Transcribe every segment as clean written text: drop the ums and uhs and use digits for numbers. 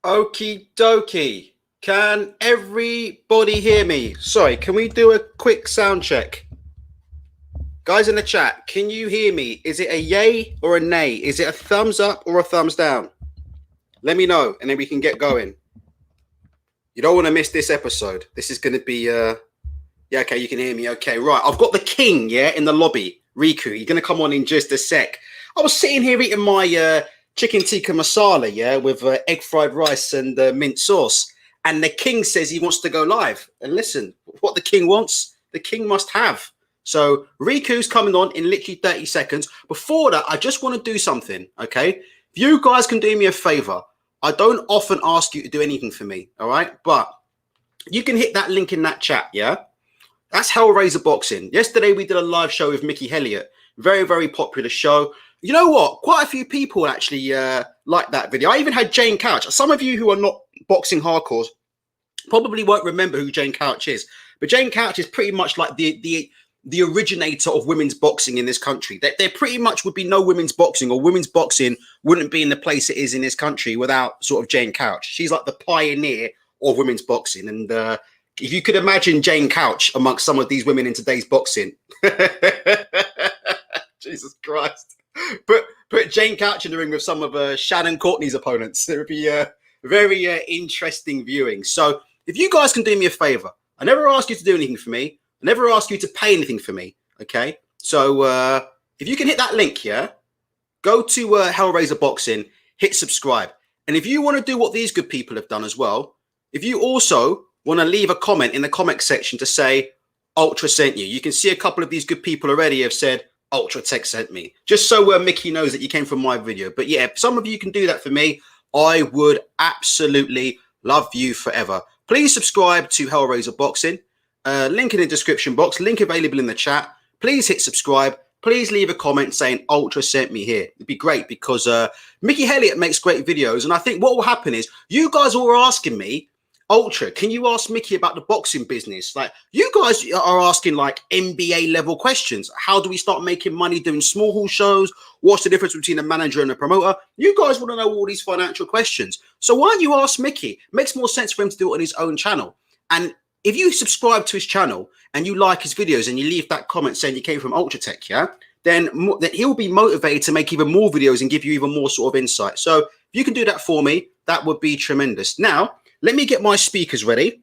Okie dokie. Can everybody hear me? Sorry, can we do a quick sound check? Guys in the chat, can you hear me? Is it a yay or a nay? Is it a thumbs up or a thumbs down? Let me know and then we can get going. You don't want to miss this episode. This is going to be, yeah, okay, you can hear me. Okay, right. I've got the king, yeah, in the lobby. Riku, you're going to come on in just a sec. I was sitting here eating my chicken tikka masala, yeah, with egg fried rice and mint sauce. And the king says he wants to go live. And listen, what the king wants, the king must have. So Riku's coming on in literally 30 seconds. Before that, I just want to do something, okay? If you guys can do me a favor, I don't often ask you to do anything for me, all right? But you can hit that link in that chat, yeah? That's Hellraiser Boxing. Yesterday, we did a live show with Mickey Elliott. Very, very popular show. You know what? Quite a few people actually liked that video. I even had Jane Couch. Some of you who are not boxing hardcores probably won't remember who Jane Couch is. But Jane Couch is pretty much like the originator of women's boxing in this country. There pretty much would be no women's boxing, or women's boxing wouldn't be in the place it is in this country without sort of Jane Couch. She's like the pioneer of women's boxing. And if you could imagine Jane Couch amongst some of these women in today's boxing, Jesus Christ. Put Jane Couch in the ring with some of Shannon Courtney's opponents. It would be very interesting viewing. So if you guys can do me a favor, I never ask you to do anything for me. I never ask you to pay anything for me. Okay. So if you can hit that link here, go to Hellraiser Boxing, hit subscribe. And if you want to do what these good people have done as well, if you also want to leave a comment in the comment section to say Ultra sent you, you can see a couple of these good people already have said Ultra Tech sent me, just so Mickey knows that you came from my video. But yeah, if some of you can do that for me, I would absolutely love you forever. Please subscribe to Hellraiser Boxing. Link in the description box, link available in the chat. Please hit subscribe. Please leave a comment saying Ultra sent me here. It'd be great because Mickey Elliott makes great videos. And I think what will happen is you guys all are asking me, Ultra, can you ask Mickey about the boxing business? Like, you guys are asking like NBA level questions. How do we start making money doing small hall shows? What's the difference between a manager and a promoter? You guys want to know all these financial questions. So why don't you ask Mickey? It makes more sense for him to do it on his own channel. And if you subscribe to his channel and you like his videos and you leave that comment saying you came from Ultra Tech, yeah, then he'll be motivated to make even more videos and give you even more sort of insight. So if you can do that for me, that would be tremendous. Now, let me get my speakers ready.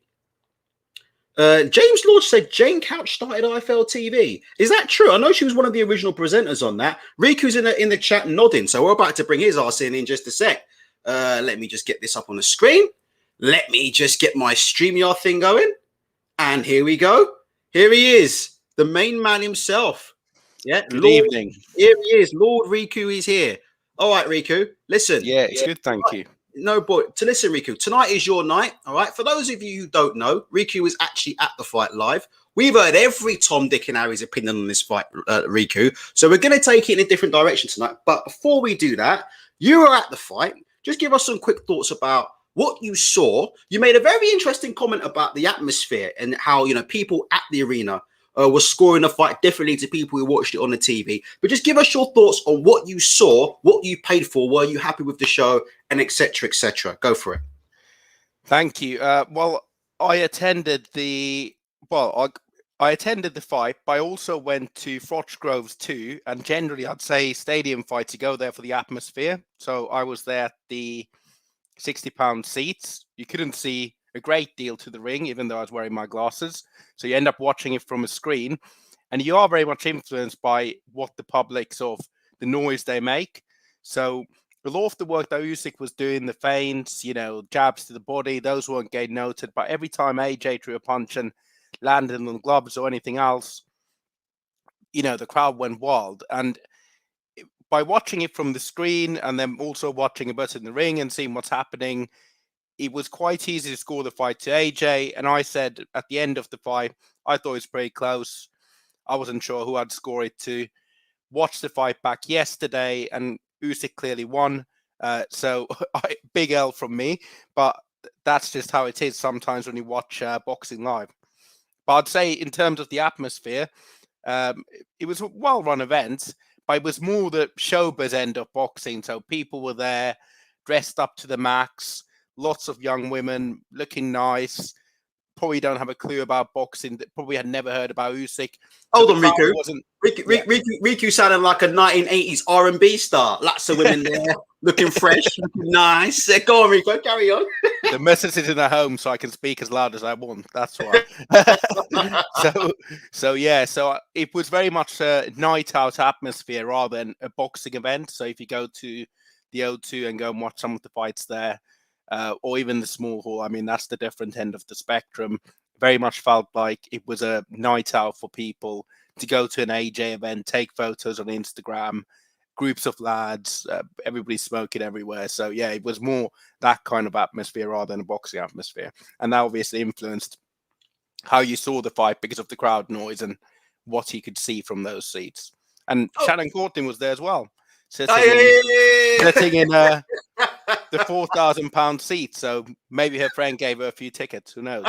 James Lodge said Jane Couch started IFL TV. Is that true? I know she was one of the original presenters on that. Riku's in the chat nodding, so we're about to bring his ass in just a sec. Let me just get this up on the screen. Let me just get my StreamYard thing going. And here we go. Here he is, the main man himself. Yeah, Good evening. Here he is. Lord Riku is here. All right, Riku, listen. Yeah, it's good, thank you. No, boy, to listen, Riku, tonight is your night, all right? For those of you who don't know, Riku is actually at the fight live. We've heard every Tom, Dick, and Harry's opinion on this fight, Riku. So we're going to take it in a different direction tonight. But before we do that, you are at the fight. Just give us some quick thoughts about what you saw. You made a very interesting comment about the atmosphere and how, you know, people at the arena were scoring the fight differently to people who watched it on the TV. But just give us your thoughts on what you saw, what you paid for, were you happy with the show, and etc. etc. Go for it. Thank you. Well, I attended the fight, but I also went to Frochgroves too. And generally, I'd say stadium fights, you go there for the atmosphere. So I was there at the £60 seats. You couldn't see a great deal to the ring, even though I was wearing my glasses. So you end up watching it from a screen, and you are very much influenced by what the public sort of the noise they make. So a lot of the work that Usyk was doing, the feints, you know, jabs to the body, those weren't getting noted. But every time AJ threw a punch and landed on gloves or anything else, you know, the crowd went wild. And by watching it from the screen and then also watching a bit in the ring and seeing what's happening, it was quite easy to score the fight to AJ. And I said at the end of the fight, I thought it was pretty close. I wasn't sure who I'd score it to. Watched the fight back yesterday, and Usyk clearly won. So big L from me. But that's just how it is sometimes when you watch boxing live. But I'd say in terms of the atmosphere, it was a well-run event, but it was more the showbiz end of boxing. So people were there dressed up to the max. lots of young women looking nice. Probably don't have a clue about boxing. Probably had never heard about Usyk. Hold on, Riku. Wasn't Riku sounded like a 1980s R&B star. Lots of women there, looking fresh, looking nice. Go on, Riku, carry on. The message is in the home, so I can speak as loud as I want. That's why. So it was very much a night out atmosphere rather than a boxing event. So if you go to the O2 and go and watch some of the fights there, or even the small hall, I mean, that's the different end of the spectrum. Very much felt like it was a night out for people to go to an AJ event, take photos on Instagram, groups of lads, everybody smoking everywhere. So yeah, it was more that kind of atmosphere rather than a boxing atmosphere. And that obviously influenced how you saw the fight because of the crowd noise and what you could see from those seats. And Shannon Courtney was there as well, sitting in the £4,000 seat. So maybe her friend gave her a few tickets. Who knows?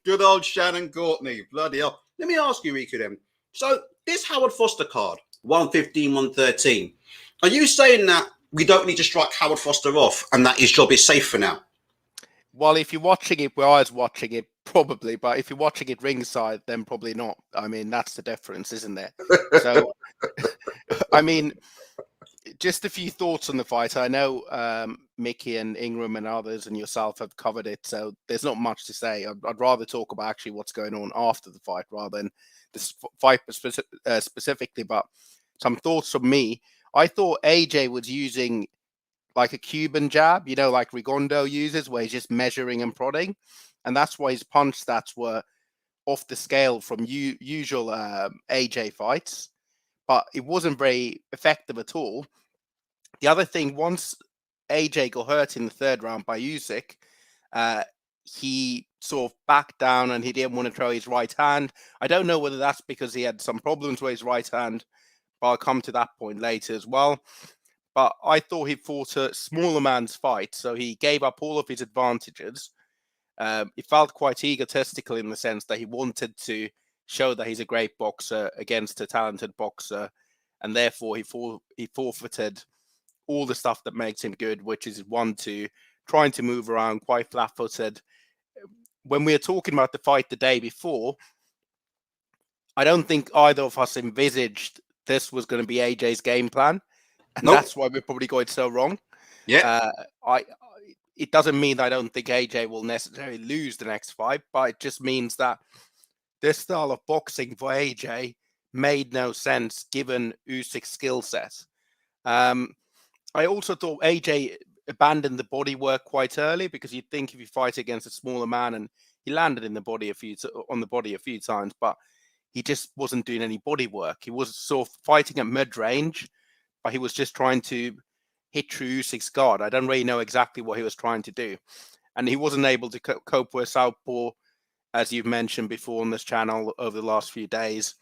Good old Shannon Courtney. Bloody hell. Let me ask you, Riku, then. So this Howard Foster card, 115, 113. Are you saying that we don't need to strike Howard Foster off and that his job is safe for now? Well, if you're watching it where I was watching it, probably. But if you're watching it ringside, then probably not. I mean, that's the difference, isn't there? So, I mean, just a few thoughts on the fight. I know Mickey and Ingram and others and yourself have covered it, so there's not much to say. I'd rather talk about actually what's going on after the fight rather than this fight specifically. But some thoughts from me. I thought AJ was using like a Cuban jab, you know, like Rigondo uses, where he's just measuring and prodding. And that's why his punch stats were off the scale from usual AJ fights. But it wasn't very effective at all. The other thing, once AJ got hurt in the third round by Usyk, he sort of backed down and he didn't want to throw his right hand. I don't know whether that's because he had some problems with his right hand, but I'll come to that point later as well. But I thought he fought a smaller man's fight, so he gave up all of his advantages. He felt quite egotistical in the sense that he wanted to show that he's a great boxer against a talented boxer, and therefore he forfeited all the stuff that makes him good, which is 1-2, trying to move around quite flat-footed. When we were talking about the fight the day before, I don't think either of us envisaged this was going to be AJ's game plan, and that's why we're probably going so wrong. Yeah. It doesn't mean I don't think AJ will necessarily lose the next fight, but it just means that this style of boxing for AJ made no sense given Usyk's skill set. I also thought AJ abandoned the body work quite early, because you'd think if you fight against a smaller man, and he landed on the body a few times, but he just wasn't doing any body work. He was sort of fighting at mid-range, but he was just trying to hit through Usyk's guard. I don't really know exactly what he was trying to do. And he wasn't able to cope with southpaw, as you've mentioned before on this channel over the last few days.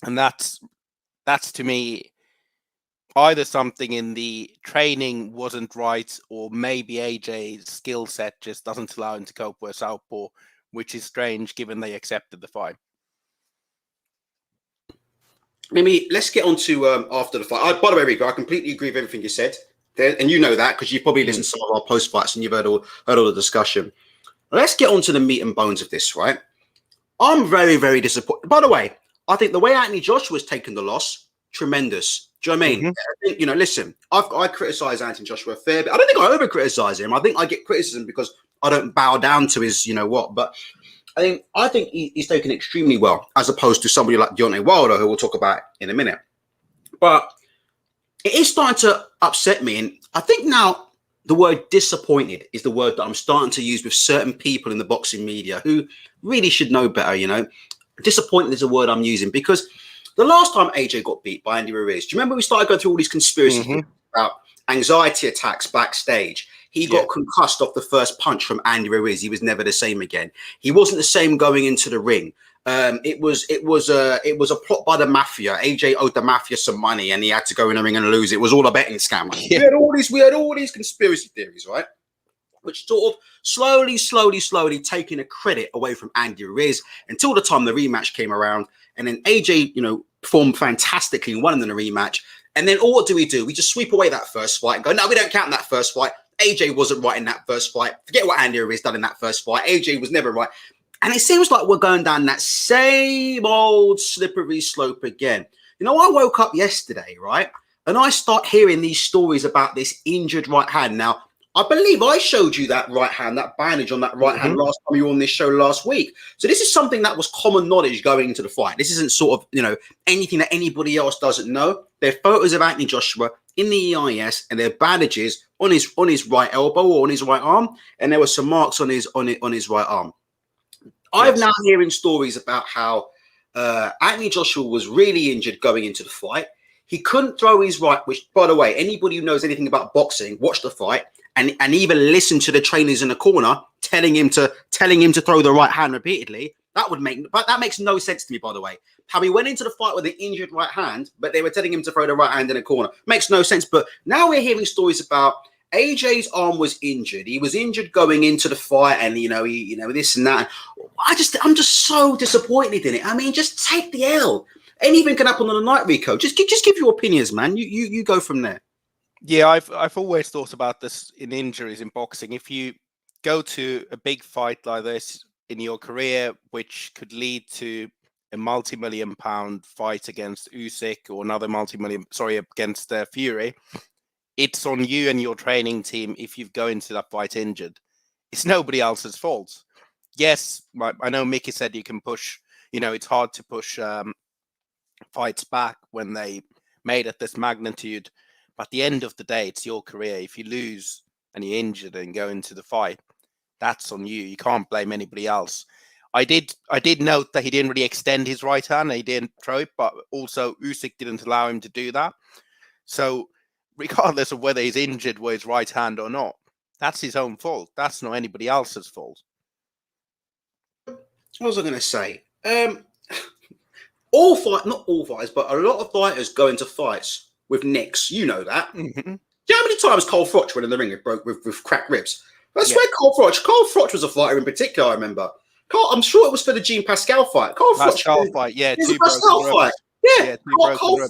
And that's to me, either something in the training wasn't right, or maybe AJ's skill set just doesn't allow him to cope with southpaw, which is strange given they accepted the fight. Maybe let's get on to after the fight. By the way, Rico, I completely agree with everything you said. And you know that because you've probably listened to some of our post fights and you've heard all the discussion. Let's get on to the meat and bones of this, right? I'm very, very disappointed. By the way, I think the way Anthony Joshua's taken the loss, tremendous. Do you know what I mean? I think, listen, I criticize Anthony Joshua a fair bit. I don't think I over criticize him. I think I get criticism because I don't bow down to his, what. But I think he's taken extremely well, as opposed to somebody like Deontay Wilder, who we'll talk about in a minute. But it is starting to upset me. And I think now the word disappointed is the word that I'm starting to use with certain people in the boxing media who really should know better, Disappointed is a word I'm using because the last time AJ got beat by Andy Ruiz, do you remember we started going through all these conspiracies about anxiety attacks backstage? He got concussed off the first punch from Andy Ruiz. He was never the same again. He wasn't the same going into the ring. It was a plot by the mafia. AJ owed the mafia some money, and he had to go in the ring and lose. It was all a betting scam. Yeah. We had all these conspiracy theories, right? Which sort of slowly taking a credit away from Andy Ruiz until the time the rematch came around, and then AJ, performed fantastically and won in the rematch. And then what do? We just sweep away that first fight and go, no, we don't count that first fight. AJ wasn't right in that first fight. Forget what Andy Ruiz done in that first fight. AJ was never right. And it seems like we're going down that same old slippery slope again. You know, I woke up yesterday, right? And I start hearing these stories about this injured right hand. Now, I believe I showed you that right hand, that bandage on that right hand last time you were on this show last week. So this is something that was common knowledge going into the fight. This isn't sort of, anything that anybody else doesn't know. They're photos of Anthony Joshua in the EIS and they're bandages on his right elbow or on his right arm. And there were some marks on his right arm. I'm now hearing stories about how Anthony Joshua was really injured going into the fight. He couldn't throw his right, which, by the way, anybody who knows anything about boxing, watch the fight and even listen to the trainers in the corner telling him to throw the right hand repeatedly. That makes no sense to me, by the way. How he went into the fight with an injured right hand, but they were telling him to throw the right hand in the corner. Makes no sense. But now we're hearing stories about AJ's arm was injured. He was injured going into the fight, and this and that. I'm just so disappointed in it. I mean, just take the L. Anything can happen on the night, Rico. Just give your opinions, man. You go from there. Yeah, I've always thought about this in injuries in boxing. If you go to a big fight like this in your career, which could lead to a multi-million-pound fight against Usyk or another against Fury, it's on you and your training team if you go into that fight injured. It's nobody else's fault. Yes, I know Mickey said you can push, it's hard to push fights back when they made at this magnitude. But at the end of the day, it's your career. If you lose and you're injured and go into the fight, that's on you. You can't blame anybody else. I did note that he didn't really extend his right hand. He didn't throw it, but also Usyk didn't allow him to do that. So regardless of whether he's injured with his right hand or not, that's his own fault. That's not anybody else's fault. What was I going to say? Not all fighters, but a lot of fighters go into fights with nicks. You know that. Mm-hmm. Do you know how many times Cole Froch went in the ring with cracked ribs? I swear Cole Froch was a fighter in particular, I remember. I'm sure it was for the Jean Pascal fight. Pascal fight, yeah. Two Pascal fight. Yeah. Cole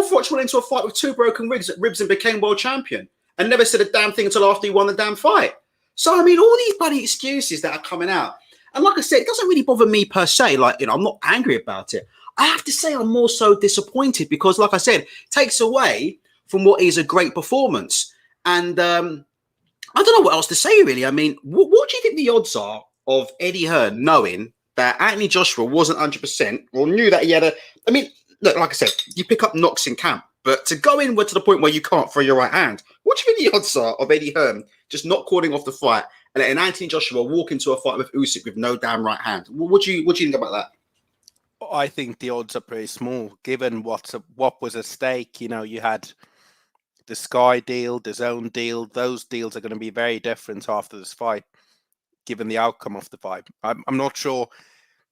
Froch went into a fight with 2 broken ribs and became world champion and never said a damn thing until after he won the damn fight. So, I mean, all these bloody excuses that are coming out. And like I said, it doesn't really bother me per se. I'm not angry about it. I have to say I'm more so disappointed because, like I said, it takes away from what is a great performance. And I don't know what else to say, really. I mean, what do you think the odds are of Eddie Hearn knowing that Anthony Joshua wasn't 100% or knew that he had look, like I said, you pick up knocks in camp, but to go in to the point where you can't throw your right hand, what do you think the odds are of Eddie Hearn just not calling off the fight and letting Anthony Joshua walk into a fight with Usyk with no damn right hand? What do you think about that? I think the odds are pretty small, given what was at stake. You had the Sky deal, the Zone deal. Those deals are going to be very different after this fight, given the outcome of the fight. I'm not sure.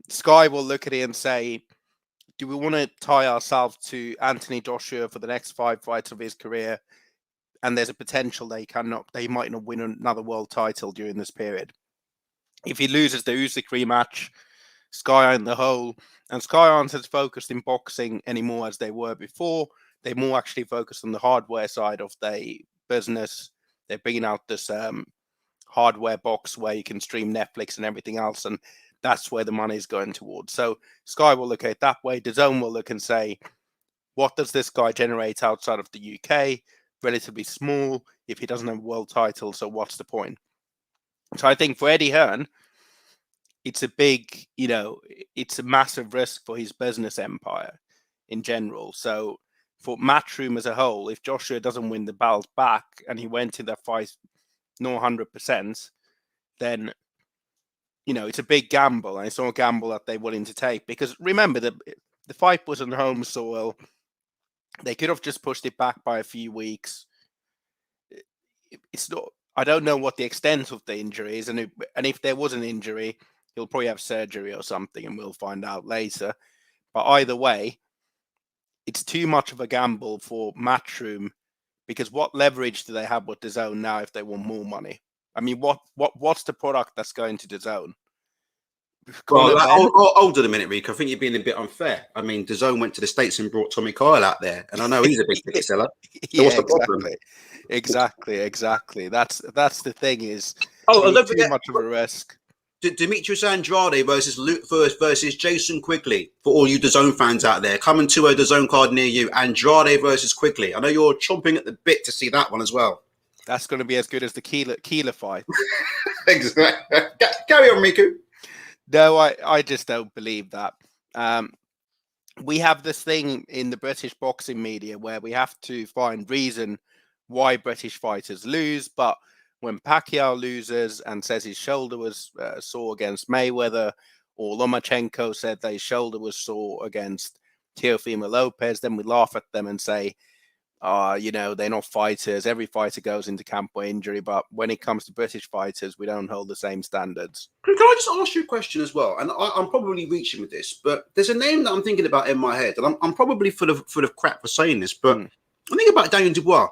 Sky will look at it and say, do we want to tie ourselves to Anthony Joshua for the next 5 fights of his career? And there's a potential they might not win another world title during this period. If he loses the Usyk rematch, Sky are in the hole. And Sky aren't as focused in boxing anymore as they were before. They're more actually focused on the hardware side of their business. They're bringing out this hardware box where you can stream Netflix and everything else. And that's where the money is going towards. So Sky will look at it that way. DAZN will look and say, what does this guy generate outside of the UK? Relatively small if he doesn't have a world title. So what's the point? So I think for Eddie Hearn, it's a big, it's a massive risk for his business empire in general. So for Matchroom as a whole, if Joshua doesn't win the belt back and he went in that fight no 100%, then, it's a big gamble. And it's not a gamble that they're willing to take. Because remember, the fight was on home soil. They could have just pushed it back by a few weeks. It's not. I don't know what the extent of the injury is. And if there was an injury, he'll probably have surgery or something, and we'll find out later. But either way, it's too much of a gamble for Matchroom, because what leverage do they have with DAZN now if they want more money? I mean, what's the product that's going to DAZN? Well, Conor Ben. hold on a minute, Rico. I think you're being a bit unfair. I mean, DAZN went to the States and brought Tommy Kyle out there, and I know he's a big ticket seller. So Yeah, what's the problem? exactly. That's the thing is Oh, and he's don't too forget, much of a risk. Demetrius Andrade versus versus Jason Quigley. For all you DAZN fans out there, coming to a DAZN card near you. Andrade versus Quigley. I know you're chomping at the bit to see that one as well. That's going to be as good as the Keeler fight. Exactly. Carry on, Riku. No, I just don't believe that. We have this thing in the British boxing media where we have to find reason why British fighters lose. But when Pacquiao loses and says his shoulder was sore against Mayweather, or Lomachenko said that his shoulder was sore against Teofimo Lopez, then we laugh at them and say, they're not fighters. Every fighter goes into camp by injury. But when it comes to British fighters, we don't hold the same standards. Can I just ask you a question as well? And I'm probably reaching with this, but there's a name that I'm thinking about in my head, and I'm probably full of crap for saying this, but I'm thinking about Daniel Dubois,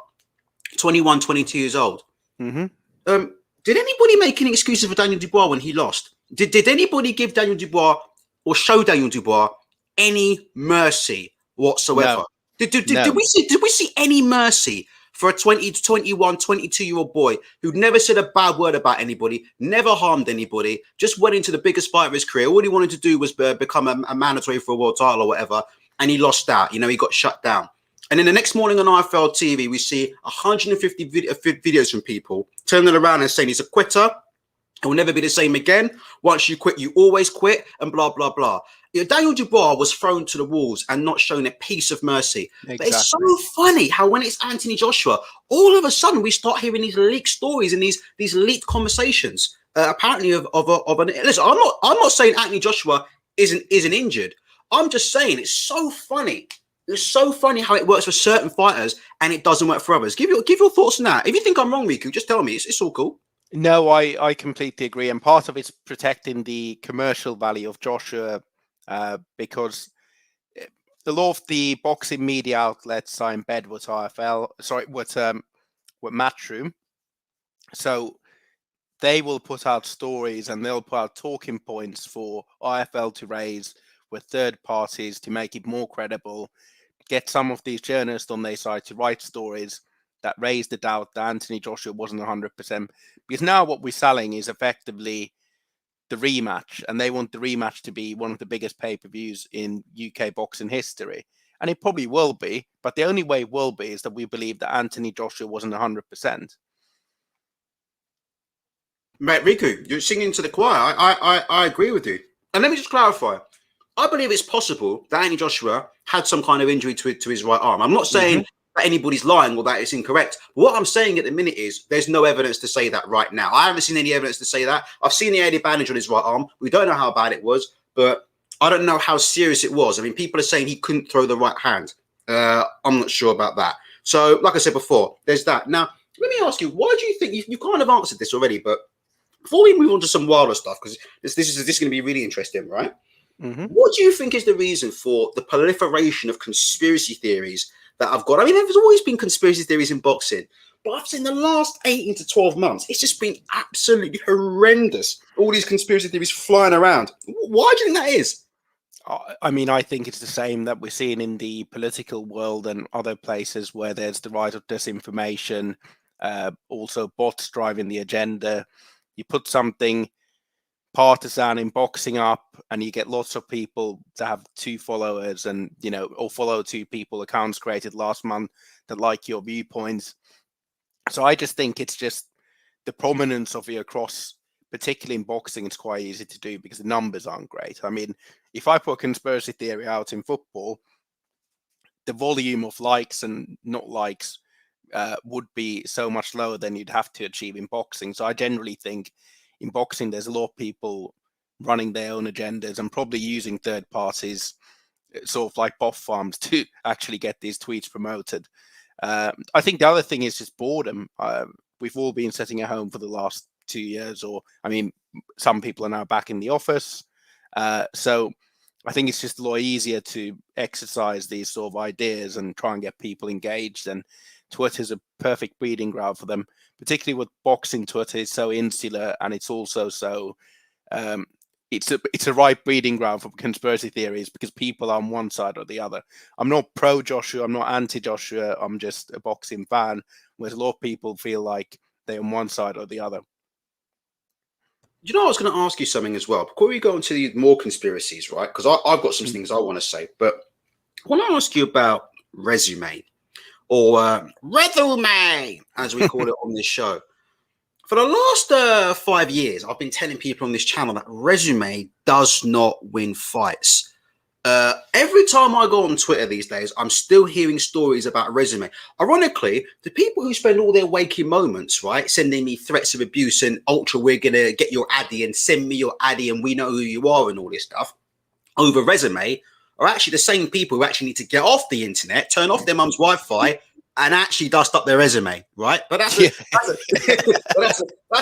21, 22 years old. Mm-hmm. Did anybody make any excuses for Daniel Dubois when he lost? Did anybody give Daniel Dubois or show Daniel Dubois any mercy whatsoever? No. Did we see any mercy for a 20 to 21, 22-year-old boy who never said a bad word about anybody, never harmed anybody, just went into the biggest fight of his career? All he wanted to do was become a mandatory for a world title or whatever, and he lost out. He got shut down. And then the next morning on IFL TV, we see 150 videos from people turning around and saying he's a quitter. It will never be the same again. Once you quit, you always quit, and blah, blah, blah. Daniel Dubois was thrown to the wolves and not shown a piece of mercy. Exactly. But it's so funny how when it's Anthony Joshua, all of a sudden we start hearing these leaked stories and these leaked conversations. Apparently of an. Listen, I'm not saying Anthony Joshua isn't injured. I'm just saying it's so funny. It's so funny how it works for certain fighters and it doesn't work for others. Give your thoughts on that. If you think I'm wrong, Riku, just tell me. It's all cool. No, I completely agree. And part of it's protecting the commercial value of Joshua because a lot of the boxing media outlets are in bed with with Matchroom. So they will put out stories and they'll put out talking points for IFL to raise with third parties to make it more credible, get some of these journalists on their side to write stories that raise the doubt that Anthony Joshua wasn't 100%. Because now what we're selling is effectively the rematch, and they want the rematch to be one of the biggest pay-per-views in UK boxing history. And it probably will be, but the only way it will be is that we believe that Anthony Joshua wasn't 100%. Mate, Riku, you're singing to the choir. I agree with you. And let me just clarify. I believe it's possible that Anthony Joshua had some kind of injury to his right arm. I'm not saying that anybody's lying or that it's incorrect. But what I'm saying at the minute is there's no evidence to say that right now. I haven't seen any evidence to say that. I've seen the added bandage on his right arm. We don't know how bad it was, but I don't know how serious it was. I mean, people are saying he couldn't throw the right hand. I'm not sure about that. So, like I said before, there's that. Now, let me ask you, why do you think you kind of answered this already? But before we move on to some wilder stuff, because this is going to be really interesting, right? Mm-hmm. What do you think is the reason for the proliferation of conspiracy theories that I've got? I mean, there's always been conspiracy theories in boxing, but I've seen the last 18 to 12 months, it's just been absolutely horrendous. All these conspiracy theories flying around. Why do you think that is? I mean, I think it's the same that we're seeing in the political world and other places where there's the rise of disinformation, also bots driving the agenda. You put something partisan in boxing up and you get lots of people to have 2 followers and or follow 2 people accounts created last month that like your viewpoints. So I just think it's just the prominence of it across, particularly in boxing, it's quite easy to do because the numbers aren't great. I mean, if I put a conspiracy theory out in football, the volume of likes and not likes would be so much lower than you'd have to achieve in boxing. So I generally think in boxing, there's a lot of people running their own agendas and probably using third parties, sort of like bot farms, to actually get these tweets promoted. I think the other thing is just boredom. We've all been sitting at home for the last 2 years, or I mean, some people are now back in the office. So I think it's just a lot easier to exercise these sort of ideas and try and get people engaged. And Twitter's a perfect breeding ground for them, particularly with boxing. Twitter is so insular and it's also so it's a right breeding ground for conspiracy theories because people are on one side or the other. I'm not pro Joshua. I'm not anti Joshua. I'm just a boxing fan. Whereas a lot of people feel like they're on one side or the other. You know, I was going to ask you something as well before we go into the more conspiracies, right? Because I've got some things I want to say, but I want to ask you about resume or resume, as we call it on this show. For the last 5 years, I've been telling people on this channel that resume does not win fights. Every time I go on Twitter these days, I'm still hearing stories about resume. Ironically, the people who spend all their waking moments, right, sending me threats of abuse and ultra, we're going to get your addy and send me your addy and we know who you are and all this stuff over resume are actually the same people who actually need to get off the internet, turn off their mum's Wi-Fi and actually dust up their resume, right? But that's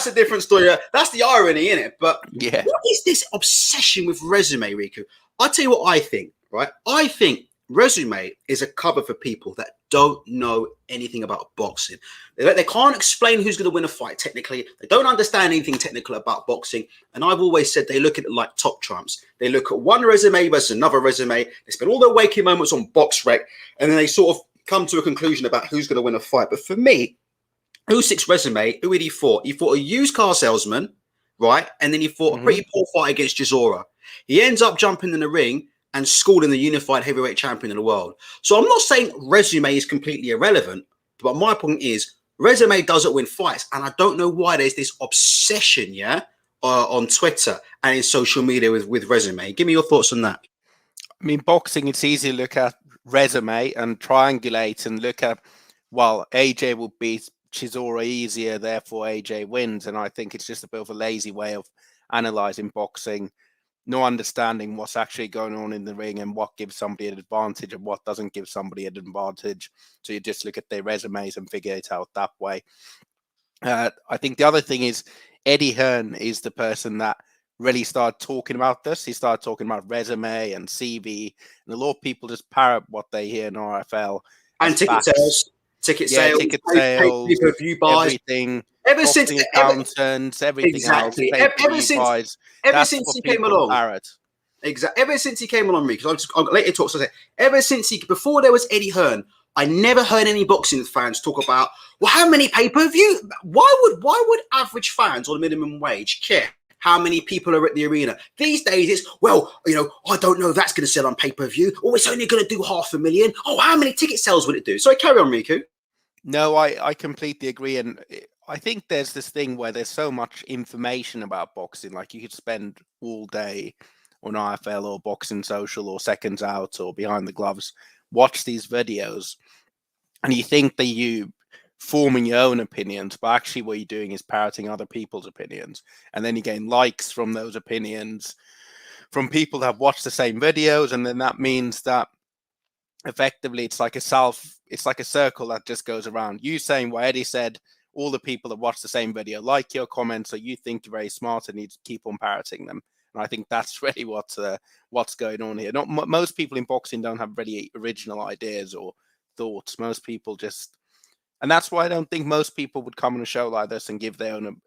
a different story. That's the irony in it. But yeah, what is this obsession with resume, Riku? I'll tell you what I think, right? I think resume is a cover for people that don't know anything about boxing. They can't explain who's going to win a fight technically. They don't understand anything technical about boxing. And I've always said they look at it like top trumps. They look at one resume versus another resume. They spend all their waking moments on box rec. And then they sort of come to a conclusion about who's going to win a fight. But for me, Usyk's resume, who did he fought? He fought a used car salesman, right? And then he fought a pretty poor fight against Chisora. He ends up jumping in the ring and schooling the unified heavyweight champion of the world. So I'm not saying resume is completely irrelevant, but my point is resume doesn't win fights. And I don't know why there's this obsession, on Twitter and in social media with resume. Give me your thoughts on that. I mean, boxing, it's easy to look at resume and triangulate and look at, well, AJ will beat Chisora easier, therefore AJ wins. And I think it's just a bit of a lazy way of analyzing boxing, no understanding what's actually going on in the ring and what gives somebody an advantage and what doesn't give somebody an advantage. So you just look at their resumes and figure it out that way. I think the other thing is Eddie Hearn is the person that really started talking about this. He started talking about resume and CV, and a lot of people just parrot what they hear in RFL and ticket sales. Ticket sales, pay-per-view buys, everything. Ever since accountants, everything exactly. else. Ever since he came along. Exactly. Ever since he came along, because I'll later talk. So ever since before there was Eddie Hearn, I never heard any boxing fans talk about, well, how many pay-per-view? Why would average fans on minimum wage care how many people are at the arena? These days it's, well, I don't know if that's going to sell on pay-per-view. Oh, it's only going to do 500,000. Oh, how many ticket sales would it do? So carry on, Riku. No, I completely agree. And I think there's this thing where there's so much information about boxing. Like you could spend all day on RFL or Boxing Social or Seconds Out or Behind the Gloves, watch these videos, and you think that you forming your own opinions, but actually what you're doing is parroting other people's opinions. And then you gain likes from those opinions from people that have watched the same videos. And then that means that effectively it's like a circle that just goes around. You saying what Eddie said, all the people that watch the same video like your comments, so you think you're very smart and you keep on parroting them. And I think that's really what's going on here. Most people in boxing don't have really original ideas or thoughts. Most people just, and that's why I don't think most people would come on a show like this and give their own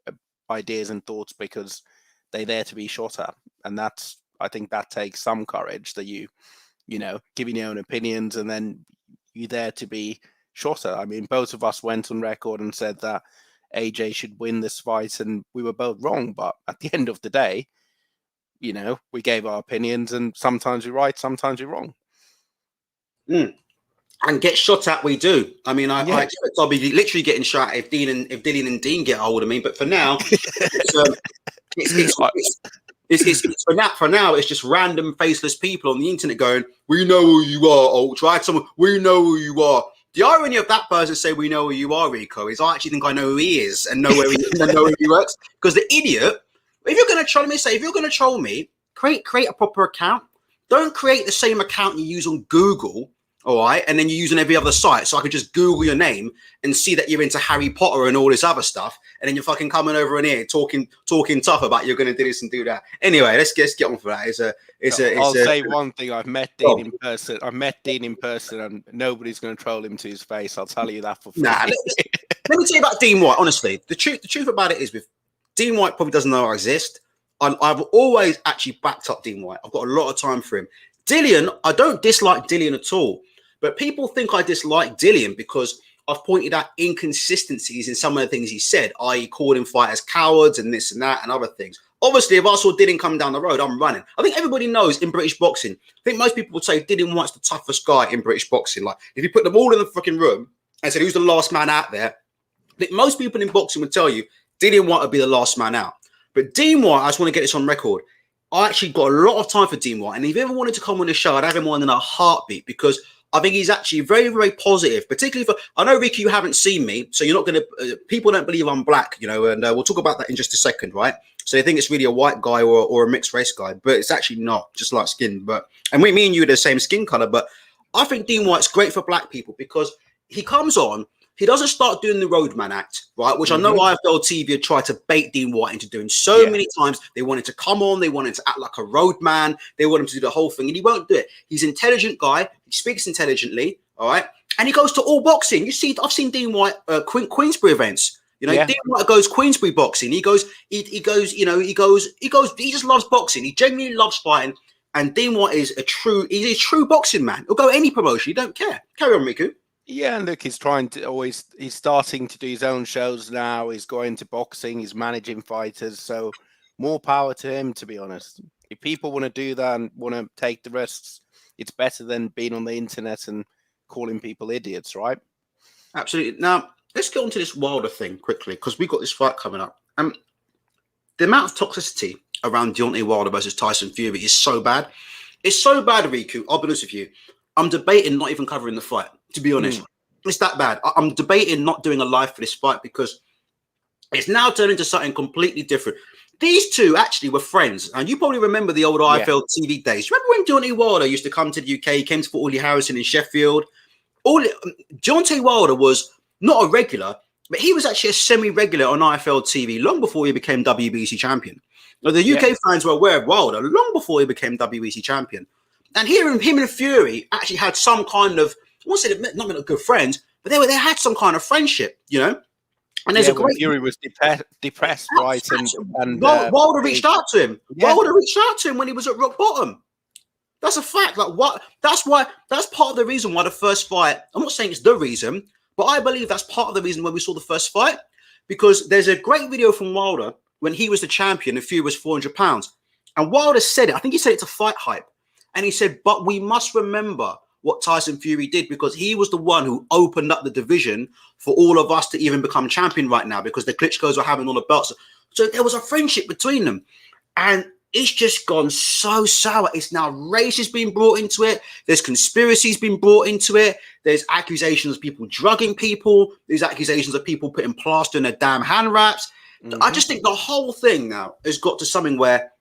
ideas and thoughts, because they're there to be shot at. And I think that takes some courage, that giving your own opinions and then you're there to be shot at. I mean, both of us went on record and said that AJ should win this fight, and we were both wrong. But at the end of the day, we gave our opinions, and sometimes we're right, sometimes we're wrong. And get shot at, we do. I mean, I expect I'll be literally getting shot if Dillian and Dean get hold of me. But for now, for now, it's just random faceless people on the internet going, "We know who you are, ultra." We know who you are. The irony of that person say we know who you are, Rico, is I actually think I know who he is and know where he is and know where he works. Because the idiot, if you're going to troll me, create a proper account. Don't create the same account you use on Google, all right, and then you use on every other site. So I could just Google your name and see that you're into Harry Potter and all this other stuff, and then you're fucking coming over in here talking tough about you're going to do this and do that. Anyway, let's get on for that. I'll say one thing. I've met Dean in person. And nobody's going to troll him to his face. I'll tell you that for free. Let me tell you about Dean White. Honestly, the truth about it is, with Dean White probably doesn't know I exist. I've always actually backed up Dean White. I've got a lot of time for him. Dillian, I don't dislike Dillian at all, but people think I dislike Dillian because I've pointed out inconsistencies in some of the things he said, i.e. calling fighters cowards and this and that and other things. Obviously, if I saw Dillian come down the road, I'm running. I think everybody knows in British boxing, I think most people would say Dillian White's the toughest guy in British boxing. Like, if you put them all in the fucking room and said, who's the last man out there? I think most people in boxing would tell you Dillian White would be the last man out. But Dean White, I just want to get this on record. I actually got a lot of time for Dean White. And if you ever wanted to come on the show, I'd have him on in a heartbeat because I think he's actually very, very positive, particularly for, I know, Ricky, you haven't seen me, so you're not going to, people don't believe I'm black, you know, and we'll talk about that in just a second, right? So they think it's really a white guy or a mixed race guy, but it's actually not, just like skin. But, and me and you are the same skin color, but I think Dean White's great for black people because he comes on, he doesn't start doing the roadman act, right? Which I know IFL TV had tried to bait Dean White into doing so many times. They wanted to come on, they wanted to act like a roadman, they want him to do the whole thing, and he won't do it. He's an intelligent guy, he speaks intelligently, all right? And he goes to all boxing. You see, I've seen Dean White Queensbury events. You know, Dean White goes Queensbury boxing. He goes, he just loves boxing. He genuinely loves fighting. And Dean White is he's a true boxing man. He'll go any promotion. He don't care. Carry on, Riku. Yeah, and look, he's starting to do his own shows now. He's going to boxing, he's managing fighters. So more power to him, to be honest. If people want to do that and want to take the risks, it's better than being on the internet and calling people idiots, right? Absolutely. Now, let's get on to this Wilder thing quickly, because we've got this fight coming up. The amount of toxicity around Deontay Wilder versus Tyson Fury is so bad. It's so bad, Riku, I'll be honest with you. I'm debating not even covering the fight, to be honest. It's that bad. I'm debating not doing a live for this fight because it's now turned into something completely different. These two actually were friends, and you probably remember the old IFL TV days. Remember when Deontay Wilder used to come to the UK? He came to Orly Harrison in Sheffield. Deontay Wilder was not a regular, but he was actually a semi-regular on IFL TV long before he became WBC champion. Now, the UK fans were aware of Wilder long before he became WBC champion. And hearing him and Fury actually had some kind of, I won't say they're not good friends, but they had some kind of friendship, you know. And there's a great Fury was depressed, right? And Wilder reached out to him. Wilder reached out to him when he was at rock bottom. That's a fact. Like what? That's part of the reason why the first fight. I'm not saying it's the reason, but I believe that's part of the reason why we saw the first fight, because there's a great video from Wilder when he was the champion and Fury was 400 pounds, and Wilder said it. I think he said it to Fight Hype. And he said, but we must remember what Tyson Fury did, because he was the one who opened up the division for all of us to even become champion right now, because the Klitschko's were having all the belts. So there was a friendship between them. And it's just gone so sour. It's now race has been brought into it. There's conspiracies been brought into it. There's accusations of people drugging people. There's accusations of people putting plaster in their damn hand wraps. I just think the whole thing now has got to something where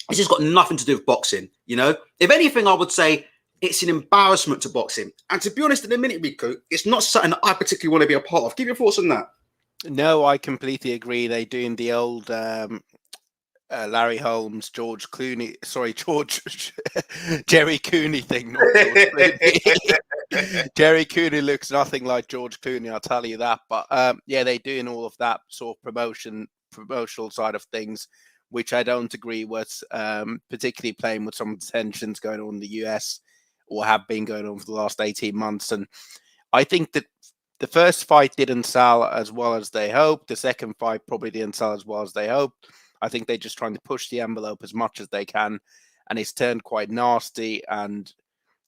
it's just got nothing to do with boxing, you know? If anything, I would say it's an embarrassment to boxing. And to be honest, in a minute, Rico, it's not something that I particularly want to be a part of. Give your thoughts on that. No, I completely agree. They're doing the old Larry Holmes, Jerry Cooney thing. Not George Clooney. Jerry Cooney looks nothing like George Clooney, I'll tell you that. But they're doing all of that sort of promotional side of things, which I don't agree with, particularly playing with some of the tensions going on in the US or have been going on for the last 18 months. And I think that the first fight didn't sell as well as they hoped. The second fight probably didn't sell as well as they hoped. I think they're just trying to push the envelope as much as they can, and it's turned quite nasty. And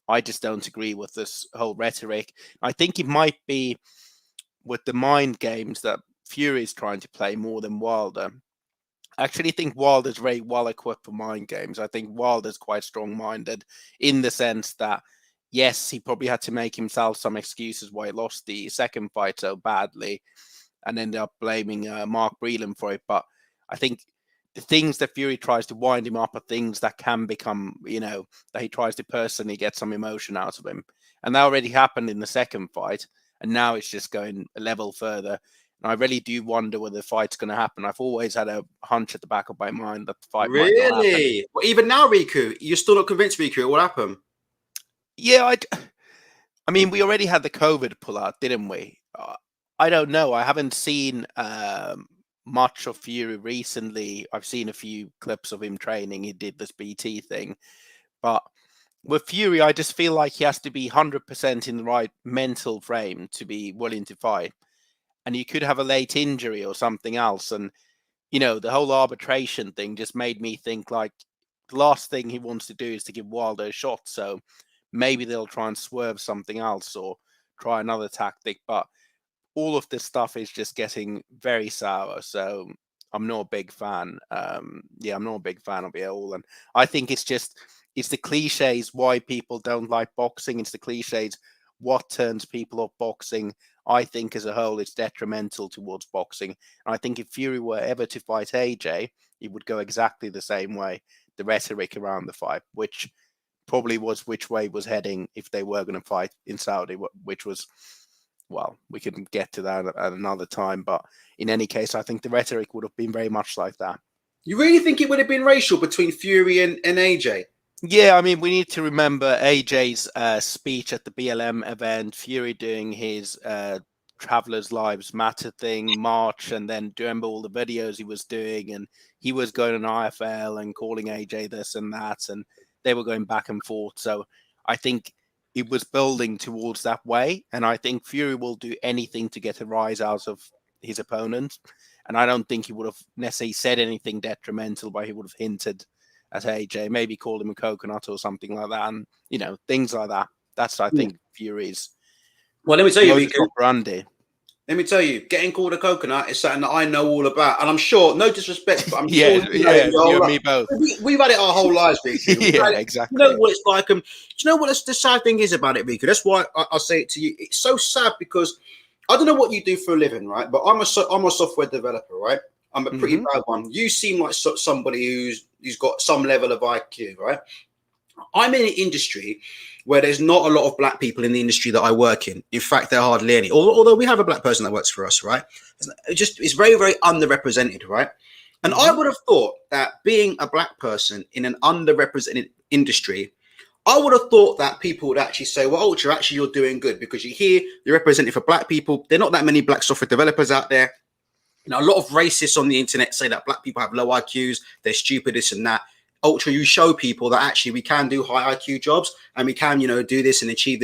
I just don't agree with this whole rhetoric. I think it might be with the mind games that Fury is trying to play more than Wilder. I actually think Wilder's very well equipped for mind games. I think Wilder's quite strong-minded in the sense that, yes, he probably had to make himself some excuses why he lost the second fight so badly and ended up blaming Mark Breland for it. But I think the things that Fury tries to wind him up are things that can become, that he tries to personally get some emotion out of him. And that already happened in the second fight. And now it's just going a level further. And I really do wonder whether the fight's going to happen. I've always had a hunch at the back of my mind that the fight might not happen. Really? Well, even now, Riku, you're still not convinced, Riku, it will happen? Yeah, I mean, we already had the COVID pull out, didn't we? I don't know. I haven't seen much of Fury recently. I've seen a few clips of him training. He did this BT thing. But with Fury, I just feel like he has to be 100% in the right mental frame to be willing to fight. And you could have a late injury or something else. And, the whole arbitration thing just made me think like the last thing he wants to do is to give Wilder a shot. So maybe they'll try and swerve something else or try another tactic. But all of this stuff is just getting very sour. So I'm not a big fan. I'm not a big fan of it all. And I think it's the cliches why people don't like boxing. It's the cliches what turns people off boxing. I think as a whole, it's detrimental towards boxing. And I think if Fury were ever to fight AJ, it would go exactly the same way. The rhetoric around the fight, which probably was which way was heading if they were going to fight in Saudi, which was, well, we can get to that at another time. But in any case, I think the rhetoric would have been very much like that. You really think it would have been racial between Fury and AJ? Yeah, I mean, we need to remember AJ's speech at the BLM event, Fury doing his Travelers Lives Matter thing, March, and then do you remember all the videos he was doing? And he was going on IFL and calling AJ this and that, and they were going back and forth. So I think it was building towards that way, and I think Fury will do anything to get a rise out of his opponent. And I don't think he would have necessarily said anything detrimental, but he would have hinted at AJ, maybe called him a coconut or something like that, and things like that. That's I think Fury's. Well, let me tell you, Rico, Randy. Let me tell you, getting called a coconut is something that I know all about, and I'm sure, no disrespect, but I'm sure you and me both. We've had it our whole lives, Rico. Exactly. You know what it's like. Do you know what the sad thing is about it, Rico? That's why I say it to you. It's so sad because I don't know what you do for a living, right? But I'm a software developer, right? I'm a pretty bad one. You seem like somebody who's got some level of IQ, right? I'm in an industry where there's not a lot of black people in the industry that I work in. In fact, there are hardly any. Although we have a black person that works for us, right? It's very, very underrepresented, right? And I would have thought that being a black person in an underrepresented industry, I would have thought that people would actually say, well, Ultra, actually, you're doing good because you're representing for black people. There are not that many black software developers out there. A lot of racists on the internet say that black people have low IQs, they're stupid, this and that. Ultra, you show people that actually we can do high IQ jobs and we can, do this and achieve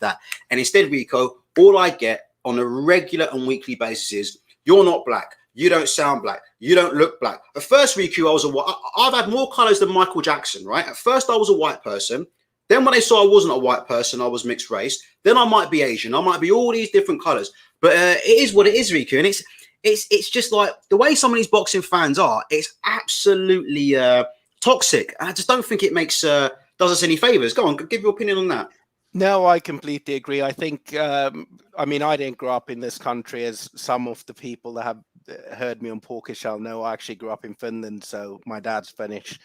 that. And instead, Rico, all I get on a regular and weekly basis is, you're not black. You don't sound black. You don't look black. At first, Rico, I've had more colors than Michael Jackson, right? At first, I was a white person. Then when they saw I wasn't a white person, I was mixed race. Then I might be Asian. I might be all these different colors. But it is what it is, Rico. And it's just like the way some of these boxing fans are, it's absolutely toxic. And I just don't think it does us any favors. Go on, give your opinion on that. No, I completely agree. I think, I didn't grow up in this country, as some of the people that have heard me on Porker shall know. I actually grew up in Finland, so my dad's Finnish.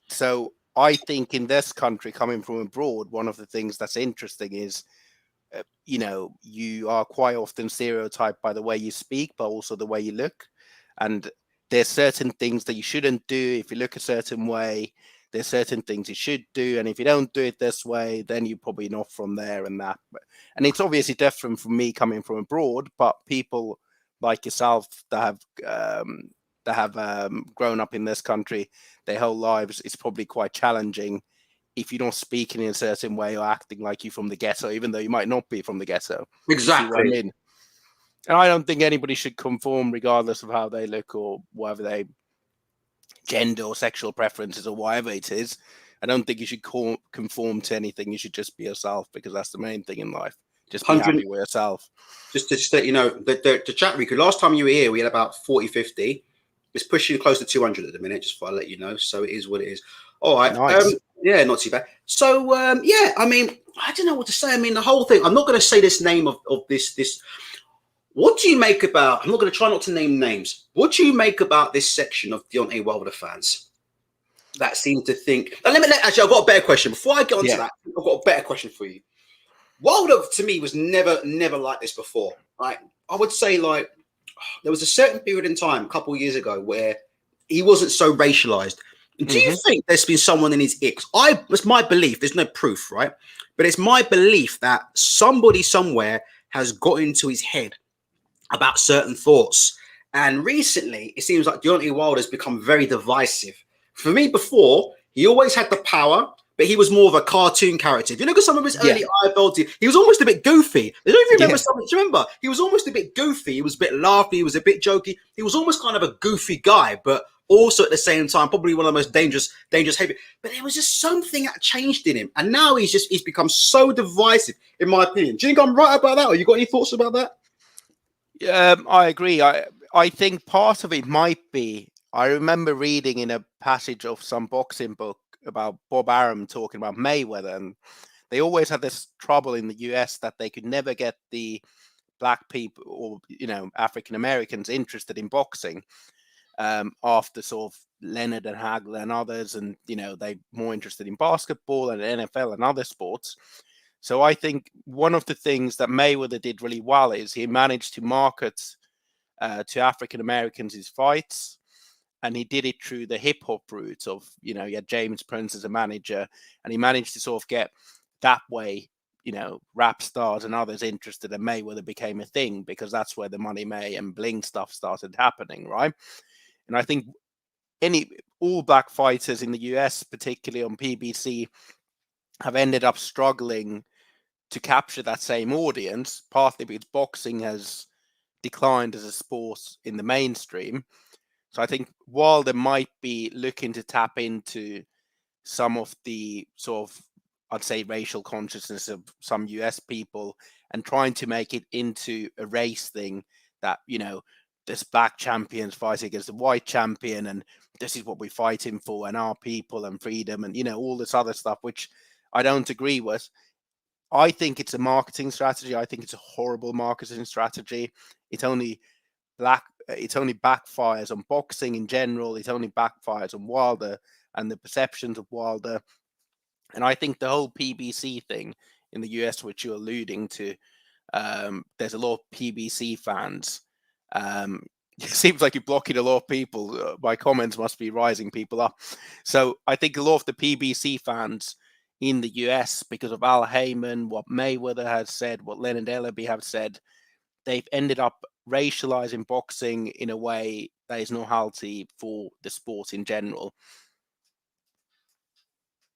So I think in this country, coming from abroad, one of the things that's interesting is, you are quite often stereotyped by the way you speak, but also the way you look. And there's certain things that you shouldn't do if you look a certain way. There's certain things you should do. And if you don't do it this way, then you're probably not from there and that. And it's obviously different from me coming from abroad, but people like yourself that have grown up in this country their whole lives, it's probably quite challenging if you're not speaking in a certain way or acting like you're from the ghetto, even though you might not be from the ghetto. Exactly. I mean? And I don't think anybody should conform regardless of how they look or whatever they gender or sexual preferences or whatever it is. I don't think you should conform to anything. You should just be yourself, because that's the main thing in life. Just be happy with yourself. Just to let you know, the chat, Rico, last time you were here, we had about 40, 50. It's pushing close to 200 at the minute, just for I let you know. So it is what it is. All right. Nice. Yeah, not too bad. So, I don't know what to say. The whole thing, I'm not going to say this name of this. What do you make about, I'm not going to try not to name names. What do you make about this section of Deontay Wilder fans that seem to think, actually, I've got a better question. Before I get onto that, I've got a better question for you. Wilder, to me, was never like this before. Right? I would say, like, there was a certain period in time, a couple of years ago, where he wasn't so racialized. Do you think there's been someone in his icks? It's my belief. There's no proof, right? But it's my belief that somebody somewhere has got into his head about certain thoughts, And recently, it seems like Deontay Wilder has become very divisive. For me, before, he always had the power, but he was more of a cartoon character. If you look at some of his early IFL teams, he was almost a bit goofy. I don't even remember something. Do you remember? He was almost a bit goofy. He was a bit laughy. He was a bit jokey. He was almost kind of a goofy guy, but also at the same time, probably one of the most dangerous heavy. But there was just something that changed in him. And now he's become so divisive, in my opinion. Do you think I'm right about that? Or you got any thoughts about that? I agree. I think part of it might be, I remember reading in a passage of some boxing book about Bob Arum talking about Mayweather, and they always had this trouble in the US that they could never get the black people or, African Americans interested in boxing after sort of Leonard and Hagler and others, and, they're more interested in basketball and NFL and other sports. So I think one of the things that Mayweather did really well is he managed to market to African Americans his fights, and he did it through the hip hop route of, he had James Prince as a manager, and he managed to sort of get that way, rap stars and others interested, and Mayweather became a thing because that's where the Money May and Bling stuff started happening, right? And I think all black fighters in the US, particularly on PBC, have ended up struggling to capture that same audience, partly because boxing has declined as a sport in the mainstream. So I think Wilder might be looking to tap into some of the sort of, I'd say, racial consciousness of some US people and trying to make it into a race thing that, this black champion's fighting against the white champion, and this is what we're fighting for, and our people and freedom, and, all this other stuff, which I don't agree with. I think it's a marketing strategy. I think it's a horrible marketing strategy. It only backfires on boxing in general. It only backfires on Wilder and the perceptions of Wilder. And I think the whole PBC thing in the US, which you're alluding to, there's a lot of PBC fans. It seems like you're blocking a lot of people. My comments must be rising people up. So I think a lot of the PBC fans in the US, because of Al Heyman, what Mayweather has said, what Leonard Ellaby have said, they've ended up racializing boxing in a way that is not healthy for the sport in general.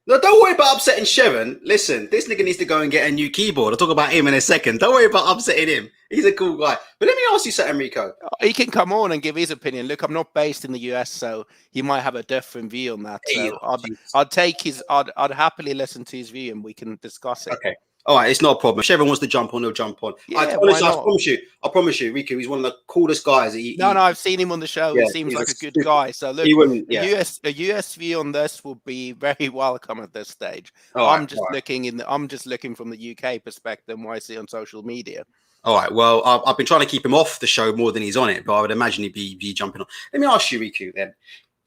No, don't worry about upsetting Sharon. Listen, this nigga needs to go and get a new keyboard. I'll talk about him in a second. Don't worry about upsetting him. He's a cool guy. But let me ask you something, Rico. He can come on and give his opinion. Look, I'm not based in the US, so he might have a different view on that. So I'd take I'd happily listen to his view and we can discuss it. Okay. All right, it's not a problem. If Sharon wants to jump on, he'll jump on. Yeah, I promise you, Rico, he's one of the coolest guys. No, I've seen him on the show. He seems like a good guy. So look, a US view on this will be very welcome at this stage. I'm just looking from the UK perspective and what I see on social media. All right. Well, I've been trying to keep him off the show more than he's on it, but I would imagine he'd be jumping on. Let me ask you, Riku, then.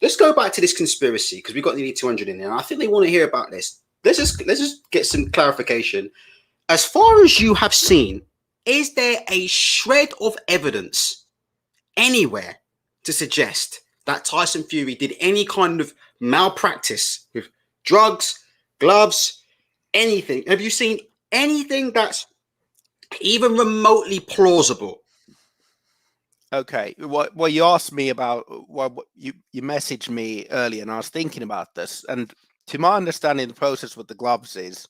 Let's go back to this conspiracy because we've got nearly 200 in there. And I think they want to hear about this. Let's just get some clarification. As far as you have seen, is there a shred of evidence anywhere to suggest that Tyson Fury did any kind of malpractice with drugs, gloves, anything? Have you seen anything that's even remotely plausible? Okay. Well, you asked me about you messaged me earlier, and I was thinking about this. And to my understanding, the process with the gloves is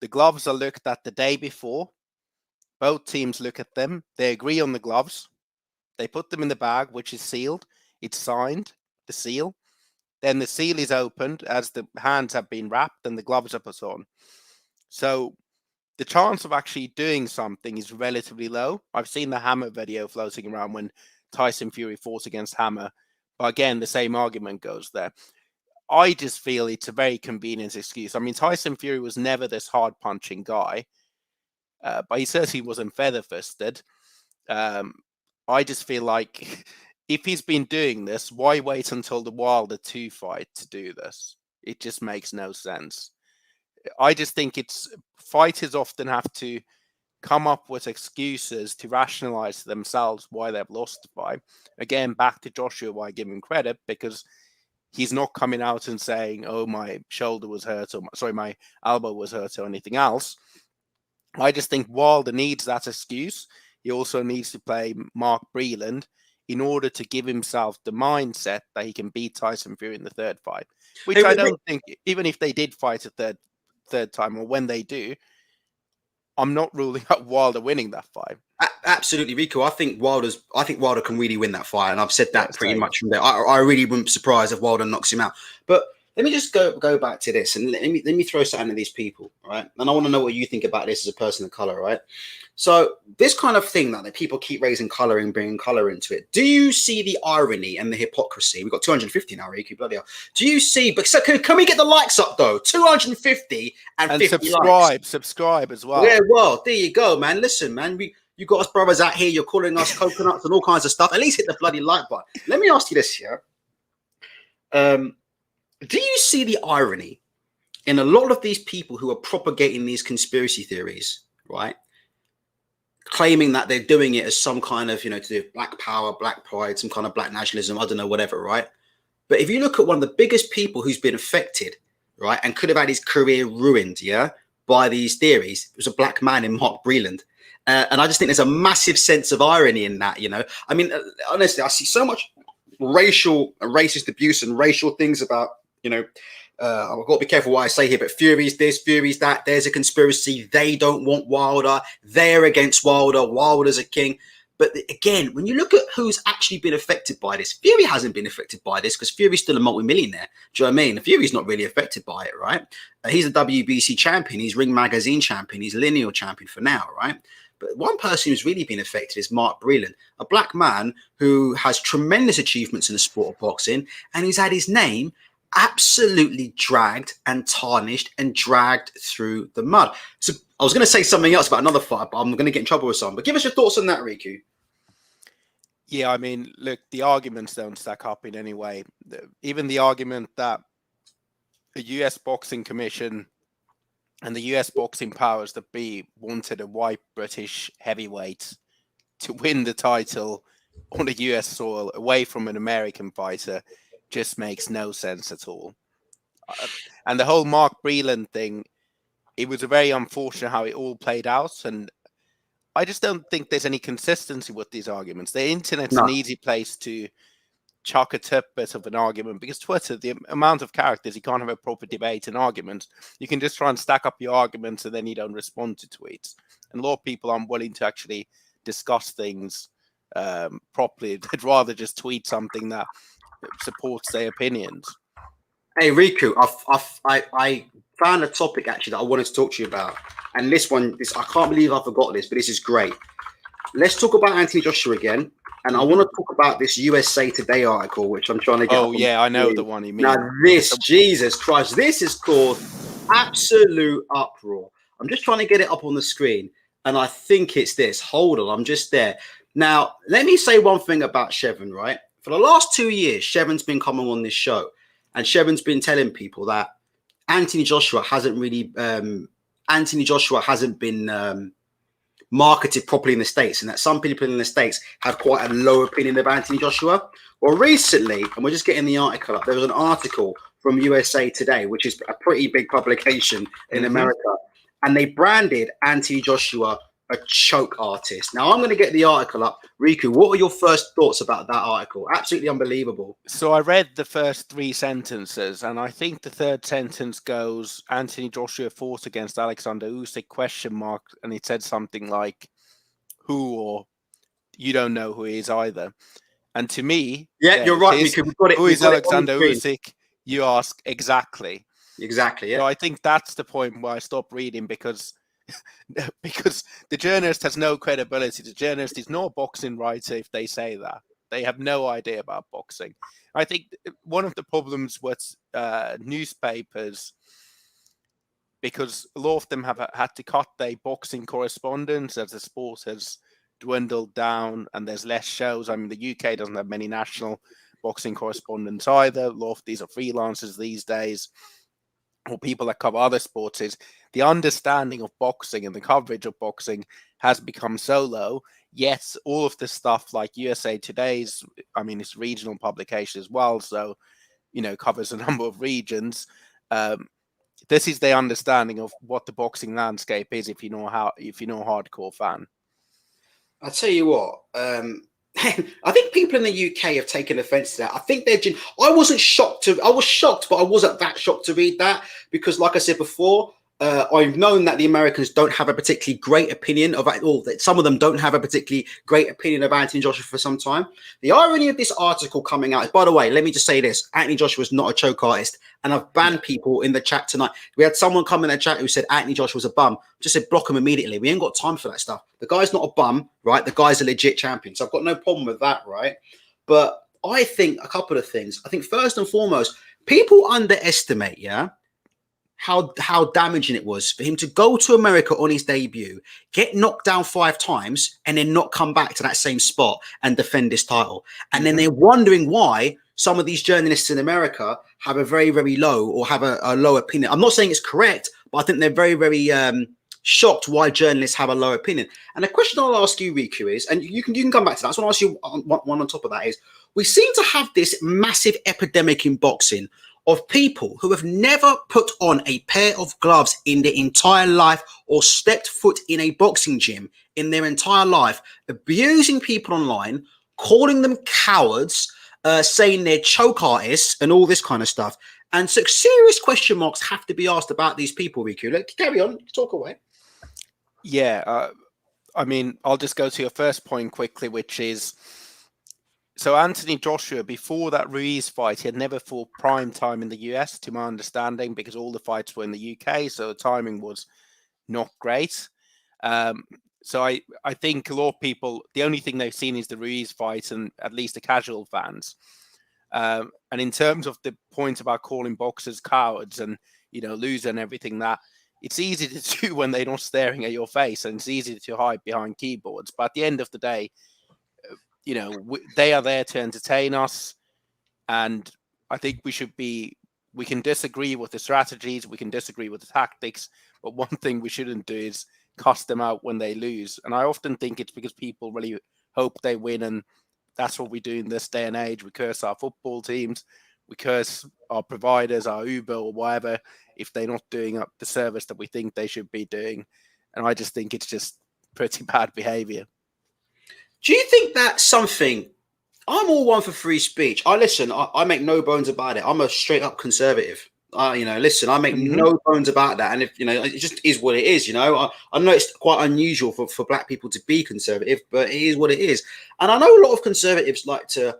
the gloves are looked at the day before. Both teams look at them. They agree on the gloves. They put them in the bag, which is sealed. It's signed, the seal. Then the seal is opened as the hands have been wrapped and the gloves are put on. So the chance of actually doing something is relatively low. I've seen the Hammer video floating around when Tyson Fury fought against Hammer. But again, the same argument goes there. I just feel it's a very convenient excuse. I mean, Tyson Fury was never this hard-punching guy, but he certainly wasn't feather-fisted. I just feel like if he's been doing this, why wait until the Wilder 2 fight to do this? It just makes no sense. I just think fighters often have to come up with excuses to rationalize to themselves why they've lost the fight. Again, back to Joshua, why I give him credit, because he's not coming out and saying, oh, my shoulder was hurt, or my elbow was hurt, or anything else. I just think Wilder needs that excuse. He also needs to play Mark Breland in order to give himself the mindset that he can beat Tyson Fury in the third fight. Which Hey, I don't think, even if they did fight a third time, or when they do, I'm not ruling out Wilder winning that fight. Absolutely, Rico. I think Wilder can really win that fight, and I've said that pretty Same. much from there. I really wouldn't be surprised if Wilder knocks him out. But let me just go back to this, and let me throw something at these people, right? And I want to know what you think about this as a person of color, right? So this kind of thing that people keep raising color and bringing color into it. Do you see the irony and the hypocrisy? We've got 250 now, Rico. Bloody hell. Do you see? But so can we get the likes up though? 250 and 50 likes. Subscribe as well. Yeah, well, there you go, man. Listen, man, you got us brothers out here. You're calling us coconuts and all kinds of stuff. At least hit the bloody like button. Let me ask you this here. Do you see the irony in a lot of these people who are propagating these conspiracy theories, right? Claiming that they're doing it as some kind of, to do black power, black pride, some kind of black nationalism, I don't know, whatever, right? But if you look at one of the biggest people who's been affected, right, and could have had his career ruined, by these theories, it was a black man in Mark Breland. And I just think there's a massive sense of irony in that, I mean, honestly, I see so much racist abuse and racial things about, I've got to be careful what I say here, but Fury's this, Fury's that. There's a conspiracy. They don't want Wilder. They're against Wilder. Wilder's a king. But again, when you look at who's actually been affected by this, Fury hasn't been affected by this because Fury's still a multimillionaire. Do you know what I mean? Fury's not really affected by it, right? He's a WBC champion. He's Ring Magazine champion. He's lineal champion for now, right? But one person who's really been affected is Mark Breland, a black man who has tremendous achievements in the sport of boxing, and he's had his name absolutely dragged and tarnished and dragged through the mud. So I was going to say something else about another fight, but I'm going to get in trouble with some. But give us your thoughts on that, Riku. Yeah, I mean, look, the arguments don't stack up in any way. Even the argument that the US Boxing Commission and the US boxing powers that be wanted a white British heavyweight to win the title on the US soil away from an American fighter just makes no sense at all. And the whole Mark Breland thing, it was very unfortunate how it all played out. And I just don't think there's any consistency with these arguments. The internet's an easy place to chuck a tidbit of an argument because Twitter, the amount of characters, you can't have a proper debate and argument. You can just try and stack up your arguments and then you don't respond to tweets. And a lot of people aren't willing to actually discuss things properly. They'd rather just tweet something that supports their opinions. Hey Riku, I found a topic actually that I wanted to talk to you about, and this I can't believe I forgot this, but this is great. Let's talk about Anthony Joshua again, and I want to talk about this USA Today article, which I'm trying to get. Oh yeah, I know the one you mean. Now this, Jesus Christ, this is called Absolute Uproar. I'm just trying to get it up on the screen, and I think it's this. Hold on, I'm just there. Now, let me say one thing about Shevin, right? For the last 2 years, Shevin's been coming on this show, and Shevin's been telling people that Anthony Joshua hasn't been marketed properly in the States, and that some people in the States have quite a low opinion of Anthony Joshua. Well, recently, and we're just getting the article up, there was an article from USA Today, which is a pretty big publication in America, and they branded Anthony Joshua a choke artist. Now, I'm going to get the article up. Riku, what were your first thoughts about that article? Absolutely unbelievable. So I read the first 3 sentences, and I think the third sentence goes, Anthony Joshua fought against Alexander Usyk, ? And it said something like, who, or you don't know who he is either. And to me, you're right, Riku. We've got it. Who is Alexander Usyk? You ask exactly. Exactly, yeah. So I think that's the point where I stopped reading because the journalist has no credibility. The journalist is not a boxing writer if they say that. They have no idea about boxing. I think one of the problems with newspapers, because a lot of them have had to cut their boxing correspondence as the sport has dwindled down and there's less shows. I mean, the UK doesn't have many national boxing correspondents either. A lot of these are freelancers these days, or people that cover other sports. Is the understanding of boxing and the coverage of boxing has become so low. Yes, all of the stuff like USA Today's, I mean, it's regional publication as well, so covers a number of regions. This is the understanding of what the boxing landscape is if you're a hardcore fan. I'll tell you what, I think people in the UK have taken offense to that. I think I wasn't shocked I was shocked, but I wasn't that shocked to read that because, like I said before, I've known that the Americans don't have a particularly great opinion of it, or that some of them don't have a particularly great opinion of Anthony Joshua for some time. The irony of this article coming out, by the way, let me just say this: Anthony Joshua is not a choke artist, and I've banned people in the chat tonight. We had someone come in the chat who said Anthony Joshua was a bum. Just said block him immediately. We ain't got time for that stuff. The guy's not a bum, right? The guy's a legit champion, so I've got no problem with that, right? But I think a couple of things. I think first and foremost, people underestimate, how damaging it was for him to go to America on his debut, get knocked down 5 times, and then not come back to that same spot and defend his title. And then they're wondering why some of these journalists in America have a very, very low or have a low opinion. I'm not saying it's correct, but I think they're very, very shocked why journalists have a low opinion. And the question I'll ask you, Riku, is, and you can come back to that. I just want to ask you one on top of that is, we seem to have this massive epidemic in boxing of people who have never put on a pair of gloves in their entire life or stepped foot in a boxing gym in their entire life, abusing people online, calling them cowards, saying they're choke artists and all this kind of stuff. And so serious question marks have to be asked about these people, Riku. Let's carry on, talk away. Yeah, I mean, I'll just go to your first point quickly, which is, so Anthony Joshua, before that Ruiz fight, he had never fought prime time in the US, to my understanding, because all the fights were in the UK, so the timing was not great. So I think a lot of people, the only thing they've seen is the Ruiz fight, and at least the casual fans. And in terms of the point about calling boxers cowards and, loser and everything, that it's easy to do when they're not staring at your face, and it's easy to hide behind keyboards. But at the end of the day, they are there to entertain us, and I think we can disagree with the strategies, we can disagree with the tactics, but one thing we shouldn't do is cuss them out when they lose. And I often think it's because people really hope they win, and that's what we do in this day and age. We curse our football teams, we curse our providers, our Uber or whatever, if they're not doing up the service that we think they should be doing. And I just think it's just pretty bad behavior. Do you think that's something? I'm all one for free speech. I make no bones about it. I'm a straight up conservative. I make no bones about that. And if it just is what it is. I know it's quite unusual for black people to be conservative, but it is what it is. And I know a lot of conservatives like to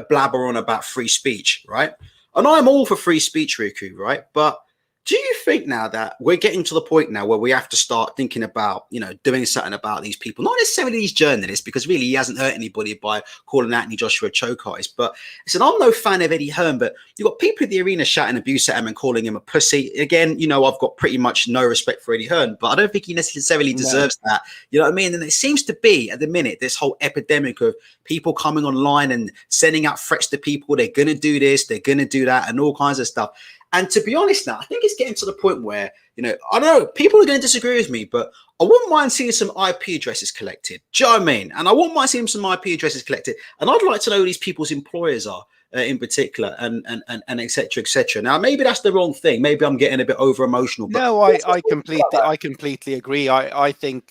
blabber on about free speech, right? And I'm all for free speech, Riku, right? But do you think now that we're getting to the point now where we have to start thinking about, doing something about these people, not necessarily these journalists, because really he hasn't hurt anybody by calling Anthony Joshua a choke artist. But listen, I'm no fan of Eddie Hearn, but you've got people in the arena shouting abuse at him and calling him a pussy. Again, I've got pretty much no respect for Eddie Hearn, but I don't think he necessarily deserves that. You know what I mean? And it seems to be at the minute, this whole epidemic of people coming online and sending out threats to people. They're going to do this, they're going to do that, and all kinds of stuff. And to be honest now, I think it's getting to the point where, I don't know, people are going to disagree with me, but I wouldn't mind seeing some IP addresses collected. Do you know what I mean? And I wouldn't mind seeing some IP addresses collected. And I'd like to know who these people's employers are in particular, and et cetera, et cetera. Now, maybe that's the wrong thing. Maybe I'm getting a bit over emotional. No, I completely agree. I think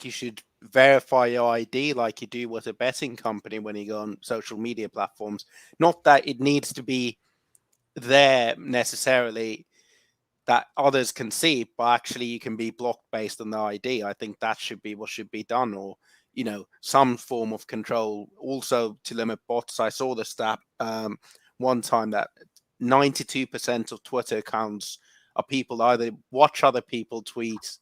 you should verify your ID like you do with a betting company when you go on social media platforms. Not that it needs to be there necessarily that others can see, but actually you can be blocked based on the ID. I think that should be what should be done, or some form of control also to limit bots. I saw the stat one time that 92% of Twitter accounts are people either watch other people tweet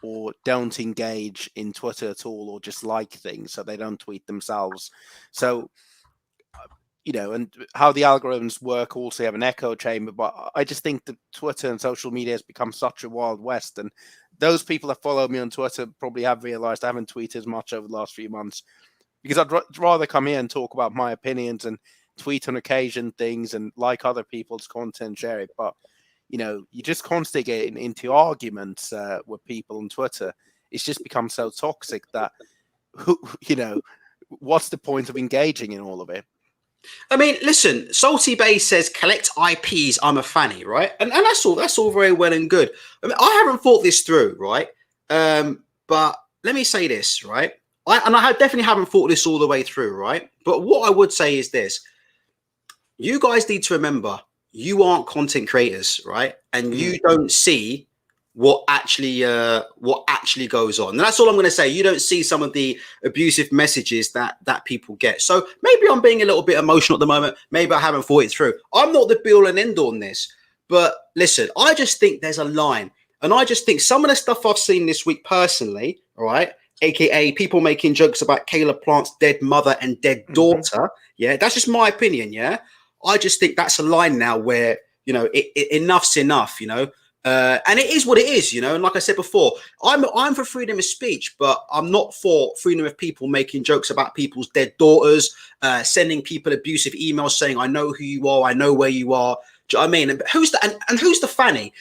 or don't engage in Twitter at all, or just like things, so they don't tweet themselves. So and how the algorithms work also have an echo chamber. But I just think that Twitter and social media has become such a wild west. And those people that follow me on Twitter probably have realized I haven't tweeted as much over the last few months, because I'd rather come here and talk about my opinions and tweet on occasion things and like other people's content, share it. But, you just constantly get into arguments with people on Twitter. It's just become so toxic that, what's the point of engaging in all of it? I mean, listen, Salty Bay says collect IPs, I'm a fanny, right? And that's all very well and good. I mean, I haven't thought this through, right? But let me say this, right? I definitely haven't thought this all the way through, right? But what I would say is this: you guys need to remember, you aren't content creators, right? And you don't see what actually goes on. And that's all I'm going to say. You don't see some of the abusive messages that people get. So maybe I'm being a little bit emotional at the moment. Maybe I haven't thought it through. I'm not the be all and end all on this. But listen, I just think there's a line. And I just think some of the stuff I've seen this week personally, all right, aka people making jokes about Caleb Plant's dead mother and dead daughter. Yeah, that's just my opinion. Yeah, I just think that's a line now where, you know, enough's enough, you know. And it is what it is, you know. And like I said before, I'm for freedom of speech, but I'm not for freedom of people making jokes about people's dead daughters, sending people abusive emails saying, "I know who you are, I know where you are." Do you know what I mean? And who's the and who's the fanny?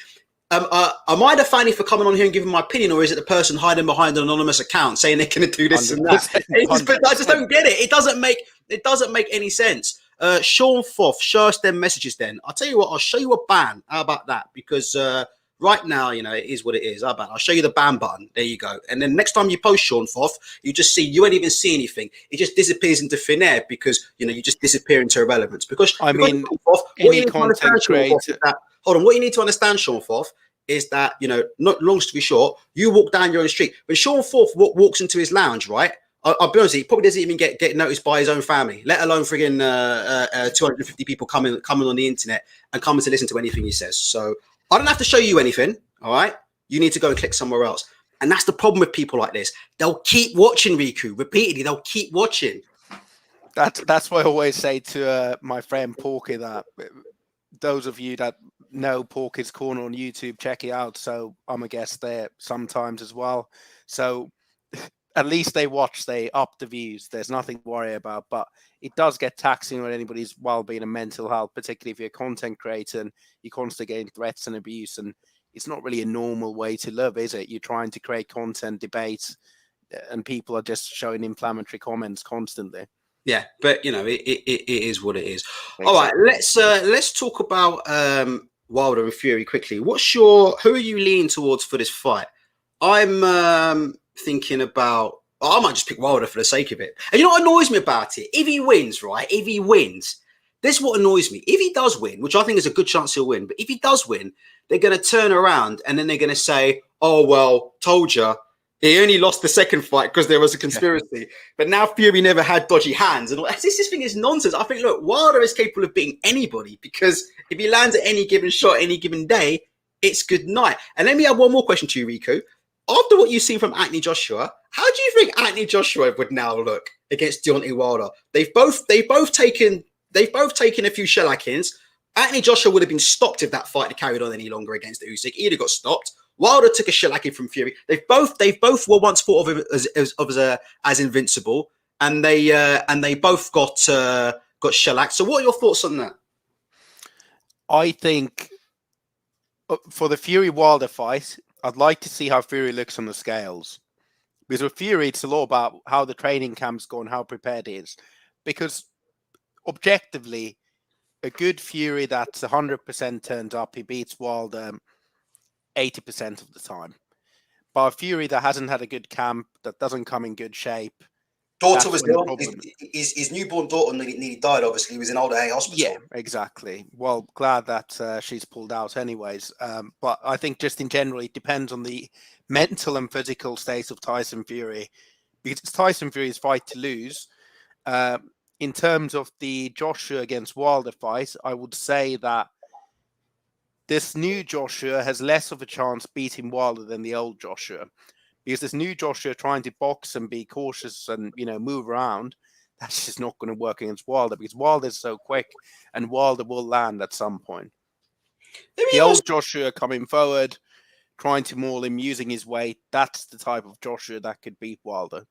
Am I the fanny for coming on here and giving my opinion, or is it the person hiding behind an anonymous account saying they're going to do this and that? I just don't get it. It doesn't make any sense. Sean Foff, show us them messages then. I'll tell you what, I'll show you a ban. How about that? Because right now, you know, it is what it is. How about I'll show you the ban button. There you go. And then next time you post Sean Foff, you just see, you won't even see anything. It just disappears into thin air because, you know, you just disappear into irrelevance. Because I mean, Foff, any content creator. Hold on, what you need to understand, Sean Foff, is that, you know, not long story short, you walk down your own street. When Sean Foff walks into his lounge, right? I'll be honest, he probably doesn't even get noticed by his own family, let alone friggin' 250 people coming on the internet and coming to listen to anything he says. So I don't have to show you anything, all right? You need to go and click somewhere else. And that's the problem with people like this. They'll keep watching, Riku, repeatedly. They'll keep watching. That's what I always say to my friend Porky, that those of you that know Porky's Corner on YouTube, check it out. So I'm a guest there sometimes as well. So at least they watch, they up the views. There's nothing to worry about, but it does get taxing on anybody's well-being and mental health, particularly if you're a content creator and you're constantly getting threats and abuse. And it's not really a normal way to live, is it? You're trying to create content, debates, and people are just showing inflammatory comments constantly. Yeah, but you know, it is what it is. Exactly. All right, let's talk about Wilder and Fury quickly. Who are you leaning towards for this fight? I'm thinking about, I might just pick Wilder for the sake of it. And you know what annoys me about it? If he wins, right? If he wins, this is what annoys me. If he does win, which I think is a good chance he'll win, but if he does win, they're going to turn around and then they're going to say, "Oh, well, told you. He only lost the second fight because there was a conspiracy." But now Fury never had dodgy hands. And this thing is nonsense. I think, look, Wilder is capable of beating anybody because if he lands at any given shot, any given day, it's good night. And let me have one more question to you, Riku. After what you've seen from Anthony Joshua, how do you think Anthony Joshua would now look against Deontay Wilder? They've both taken a few shellackings. Anthony Joshua would have been stopped if that fight had carried on any longer against Usyk. He'd have got stopped. Wilder took a shellacking from Fury. They both were once thought of as invincible, and they both got shellacked. So, what are your thoughts on that? I think for the Fury Wilder fight, I'd like to see how Fury looks on the scales, because with Fury, it's a lot about how the training camp's gone, how prepared he is. Because objectively, a good Fury that's 100% turned up, he beats Wilder 80% of the time. But a Fury that hasn't had a good camp, that doesn't come in good shape. Daughter was ill. His newborn daughter nearly died, obviously. He was in Old Hay Hospital. Yeah, exactly. Well, glad that she's pulled out anyways. But I think just in general, it depends on the mental and physical state of Tyson Fury. Because it's Tyson Fury's fight to lose. In terms of the Joshua against Wilder fight, I would say that this new Joshua has less of a chance beating Wilder than the old Joshua. Because this new Joshua trying to box and be cautious and, you know, move around, that's just not going to work against Wilder, because Wilder's so quick and Wilder will land at some point. The old Joshua coming forward, trying to maul him, using his weight, that's the type of Joshua that could beat Wilder.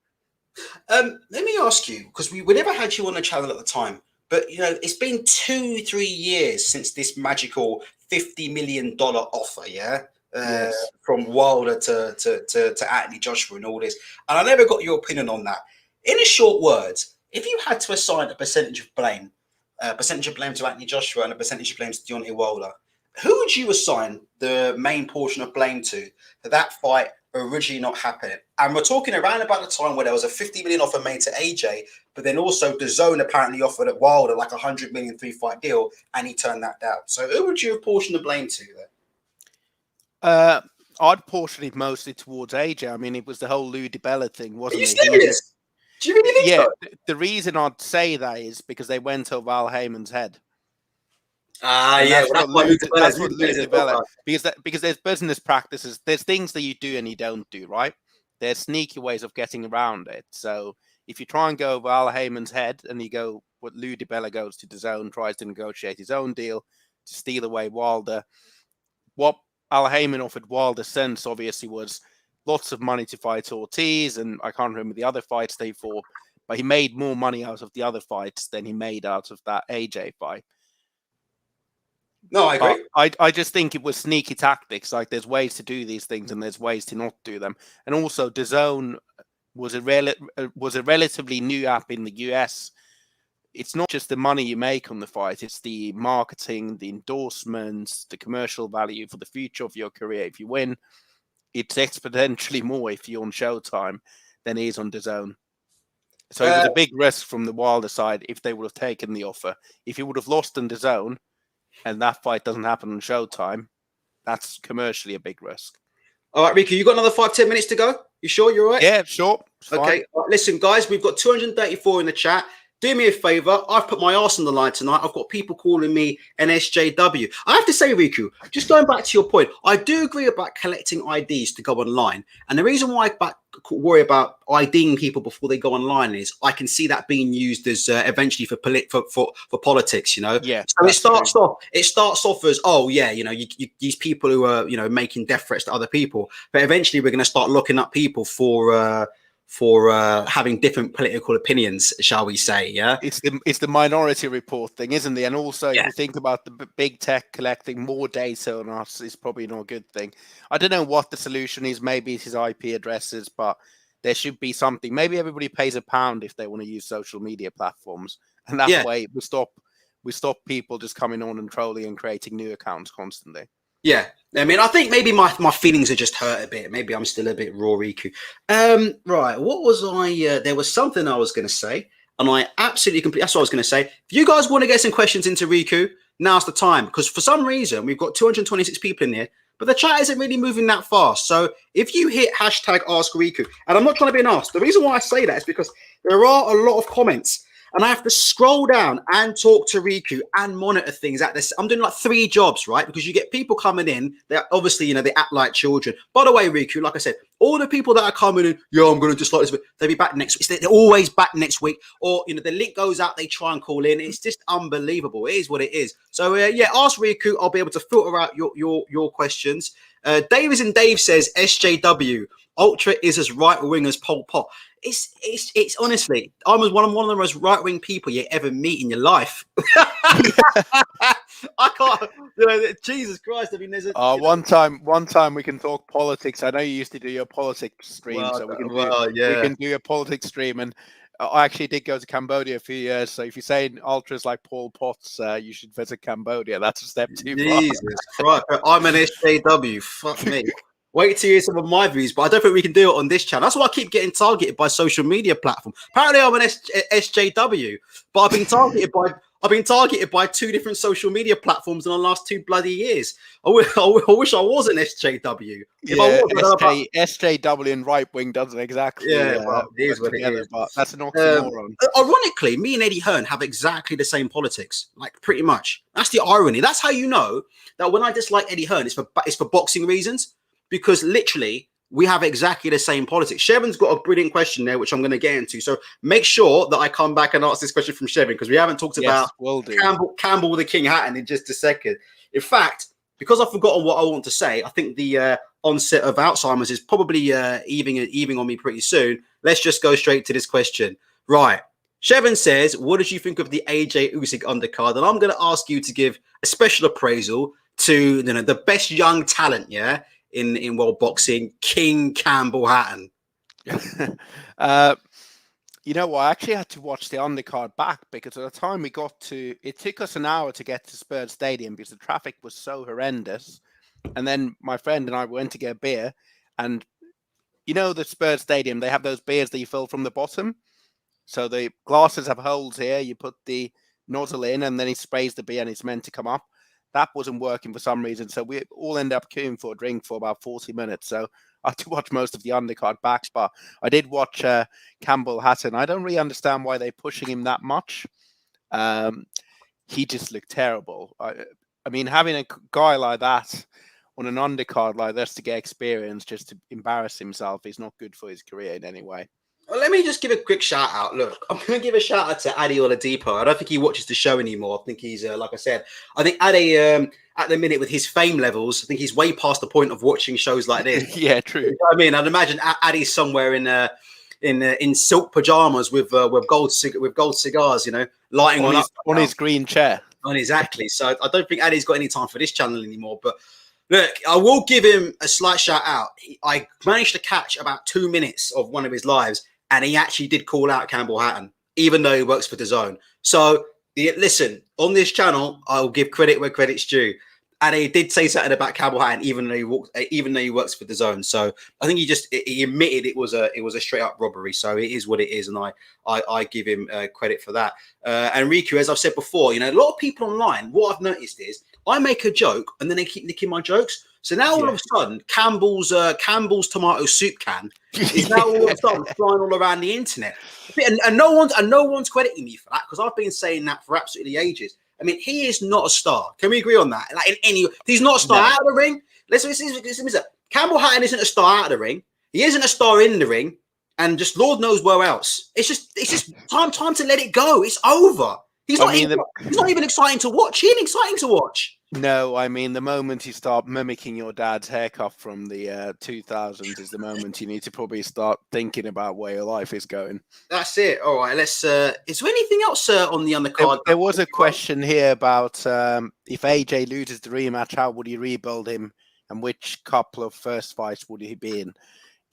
Let me ask you, because we never had you on the channel at the time, but, you know, it's been 2-3 years since this magical $50 million offer, yeah? Yes. From Wilder to Anthony Joshua and all this. And I never got your opinion on that. In a short words, if you had to assign a percentage of blame to Anthony Joshua and a percentage of blame to Deontay Wilder, who would you assign the main portion of blame to that fight originally not happening. And we're talking around about the time where there was a 50 million offer made to AJ, but then also DAZN apparently offered at Wilder like 100 million 3-fight deal, and he turned that down. So who would you apportion the blame to there? I'd portion it mostly towards AJ. I mean, it was the whole Lou DiBella thing, wasn't it? Are you serious? Do you really think so? The reason I'd say that is because they went over Al Heyman's head. That's what Lou DiBella, because there's business practices, there's things that you do and you don't do, right? There's sneaky ways of getting around it. So if you try and go over Al Heyman's head and you go, what Lou DiBella goes to DAZN, tries to negotiate his own deal to steal away Wilder. What Al Heyman offered Wilder since obviously was lots of money to fight Ortiz, and I can't remember the other fights they fought, but he made more money out of the other fights than he made out of that AJ fight. No, I agree. I just think it was sneaky tactics. Like, there's ways to do these things and there's ways to not do them. And also, DAZN was a relatively new app in the US. It's not just the money you make on the fight, it's the marketing, the endorsements, the commercial value for the future of your career. If you win, it's exponentially more if you're on Showtime than it is on DAZN. So it was a big risk from the Wilder side if they would have taken the offer. If he would have lost on DAZN and that fight doesn't happen on Showtime, that's commercially a big risk. All right, Riku, you got another 5-10 minutes to go? You sure you're all right? Yeah, sure. Okay, right, listen, guys, we've got 234 in the chat. Do me a favor. I've put my arse on the line tonight. I've got people calling me an SJW. I have to say, Riku, just going back to your point, I do agree about collecting IDs to go online. And the reason why I worry about IDing people before they go online is I can see that being used as eventually for politics, you know? Yeah. So it starts off as, oh, yeah, you know, these people who are, you know, making death threats to other people. But eventually we're going to start looking up people for having different political opinions, shall we say? Yeah, it's the Minority Report thing, isn't it? And also, if you think about the big tech collecting more data on us, is probably not a good thing. I don't know what the solution is. Maybe it's his IP addresses, but there should be something. Maybe everybody pays £1 if they want to use social media platforms, and that way we stop people just coming on and trolling and creating new accounts constantly. Yeah, I mean, I think maybe my feelings are just hurt a bit. Maybe I'm still a bit raw, Riku. Right, what was I? There was something I was going to say, and I absolutely completely. That's what I was going to say. If you guys want to get some questions into Riku, now's the time, because for some reason we've got 226 people in here, but the chat isn't really moving that fast. So if you hit hashtag Ask Riku, and I'm not trying to be an ask, the reason why I say that is because there are a lot of comments. And I have to scroll down and talk to Riku and monitor things at this. I'm doing like 3 jobs, right? Because you get people coming in. They're obviously, you know, they act like children. By the way, Riku, like I said, all the people that are coming in, I'm going to dislike this, they'll be back next week. They're always back next week. Or, you know, the link goes out, they try and call in. It's just unbelievable. It is what it is. So, ask Riku. I'll be able to filter out your questions. Davis and Dave says, SJW, Ultra is as right-wing as Pol Pot. It's honestly, I'm one of the most right-wing people you ever meet in your life. I can't, you know, Jesus Christ. I mean, there's one time we can talk politics. I know you used to do your politics stream, so we can do a politics stream. And I actually did go to Cambodia a few years. So if you're saying ultras like Pol Pot's, you should visit Cambodia. That's a step too far. Jesus Christ. I'm an SJW. Fuck me. Wait to hear some of my views, but I don't think we can do it on this channel. That's why I keep getting targeted by social media platform. Apparently, I'm an SJW, but I've been targeted by 2 different social media platforms in the last 2 bloody years. I wish I was an SJW. SJW and right wing doesn't exactly. It is what it is. But that's an oxymoron. Ironically, me and Eddie Hearn have exactly the same politics, like pretty much. That's the irony. That's how you know that when I dislike Eddie Hearn, it's for boxing reasons. Because literally, we have exactly the same politics. Shevon's got a brilliant question there, which I'm going to get into. So make sure that I come back and ask this question from Shevon, because we haven't talked about Campbell the King Hatton in just a second. In fact, because I've forgotten what I want to say, I think the onset of Alzheimer's is probably evening on me pretty soon. Let's just go straight to this question. Right. Shevon says, what did you think of the AJ Usyk undercard? And I'm going to ask you to give a special appraisal to the best young talent, in world boxing, King Campbell Hatton. You know what? I actually had to watch the undercard back because at the time we got to, it took us an hour to get to Spurs Stadium because the traffic was so horrendous. And then my friend and I went to get a beer, and the Spurs Stadium, they have those beers that you fill from the bottom. So the glasses have holes here. You put the nozzle in and then he sprays the beer and it's meant to come up. That wasn't working for some reason. So we all end up queuing for a drink for about 40 minutes. So I had to watch most of the undercard back, but I did watch Campbell Hatton. I don't really understand why they're pushing him that much. He just looked terrible. I mean, having a guy like that on an undercard like this to get experience just to embarrass himself is not good for his career in any way. Well, let me just give a quick shout out. Look, I'm going to give a shout out to Adi Oladipo. I don't think he watches the show anymore. I think he's, like I said, I think Adi, at the minute with his fame levels, I think he's way past the point of watching shows like this. Yeah, true. You know what I mean, I'd imagine Adi's somewhere in silk pajamas with gold cigars, lighting on his green chair. Exactly. So I don't think Adi's got any time for this channel anymore. But look, I will give him a slight shout out. I managed to catch about 2 minutes of one of his lives. And he actually did call out Campbell Hatton, even though he works for DAZN. So, listen, on this channel, I'll give credit where credit's due. And he did say something about Campbell Hatton, even though he works for DAZN. So, I think he admitted it was a straight up robbery. So, it is what it is, and I give him credit for that. And Riku, as I've said before, a lot of people online, what I've noticed is I make a joke, and then they keep nicking my jokes. So now all of a sudden, Campbell's tomato soup can is now all of a sudden flying all around the internet, and no one's crediting me for that because I've been saying that for absolutely ages. I mean, he is not a star. Can we agree on that? Like he's not a star out of the ring. Listen. Campbell Hatton isn't a star out of the ring. He isn't a star in the ring, and just Lord knows where else. It's just time to let it go. It's over. He's not even exciting to watch. He ain't exciting to watch. No, I mean, the moment you start mimicking your dad's haircut from the 2000s is the moment you need to probably start thinking about where your life is going. That's it. All right, let's... is there anything else on the undercard? There was a question here about if AJ loses the rematch, how would he rebuild him and which couple of first fights would he be in?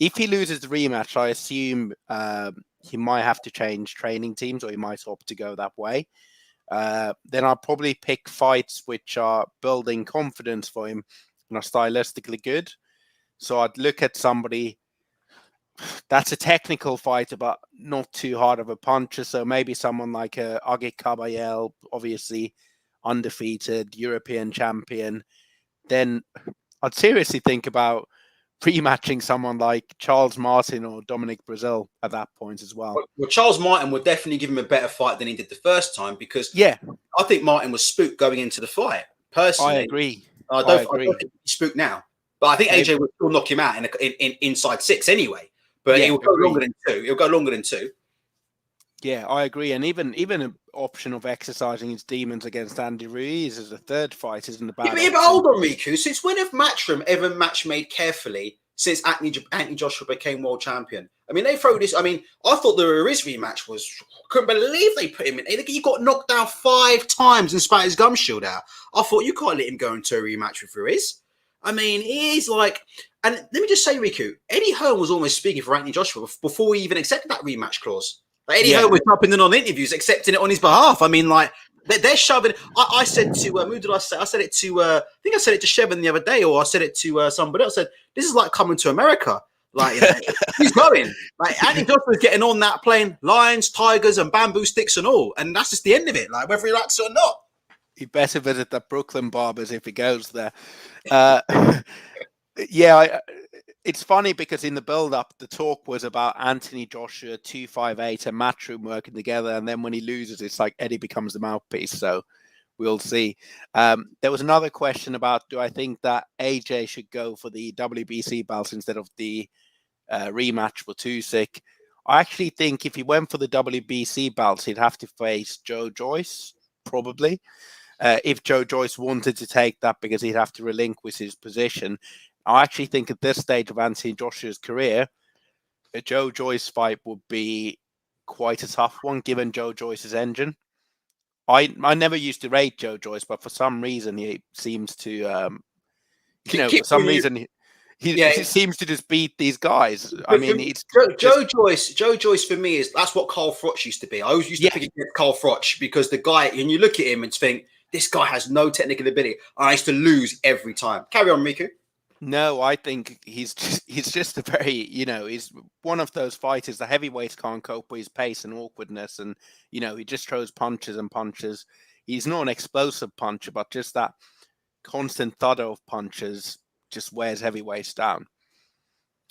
If he loses the rematch, I assume he might have to change training teams or he might opt to go that way. Then I'll probably pick fights which are building confidence for him and are stylistically good. So I'd look at somebody that's a technical fighter, but not too hard of a puncher. So maybe someone like Agi Kabayel, obviously undefeated European champion. Then I'd seriously think about rematching someone like Charles Martin or Dominic Brazil at that point as well. Well, Charles Martin would definitely give him a better fight than he did the first time because I think Martin was spooked going into the fight. Personally, I agree. I don't think he's spooked now, but I think AJ would still knock him out in inside 6 anyway. But it will go longer than 2. It'll go longer than 2. Yeah, I agree. And even an option of exercising his demons against Andy Ruiz as a third fight isn't a bad option. But hold on, Riku. Since when have Matchroom ever match made carefully since Anthony Joshua became world champion? I mean, they throw this. I mean, I thought the Ruiz rematch was... couldn't believe they put him in. He got knocked down 5 times and spat his gum shield out. I thought you can't let him go into a rematch with Ruiz. I mean, he is like... And let me just say, Riku, Eddie Hearn was almost speaking for Anthony Joshua before he even accepted that rematch clause. Like Eddie Hearn was jumping in on interviews, accepting it on his behalf. I mean, like, they're shoving... I said to... who did I say? I said it to... I think I said it to Shevin the other day, or I said it to somebody else. I said, this is like coming to America. Like, he's going. Like, Anthony Joshua's getting on that plane, lions, tigers, and bamboo sticks and all. And that's just the end of it, like, whether he likes it or not. He better visit the Brooklyn Barbers if he goes there. It's funny because in the build-up, the talk was about Anthony Joshua, 258, and Matchroom working together. And then when he loses, it's like Eddie becomes the mouthpiece. So we'll see. There was another question about, do I think that AJ should go for the WBC belt instead of the rematch with Usyk? I actually think if he went for the WBC belt, he'd have to face Joe Joyce, probably. If Joe Joyce wanted to take that, because he'd have to relinquish his position. I actually think at this stage of Anthony Joshua's career, a Joe Joyce fight would be quite a tough one, given Joe Joyce's engine. I never used to rate Joe Joyce, but for some reason he seems to, for some reason he seems to just beat these guys. I mean, it's Joe Joyce for me that's what Carl Froch used to be. I always used to pick against Carl Froch because the guy, and you look at him and think, this guy has no technical ability. I used to lose every time. Carry on, Miku. No, I think he's just a very, he's one of those fighters. The heavyweights can't cope with his pace and awkwardness, and he just throws punches and punches. He's not an explosive puncher, but just that constant thud of punches just wears heavyweights down.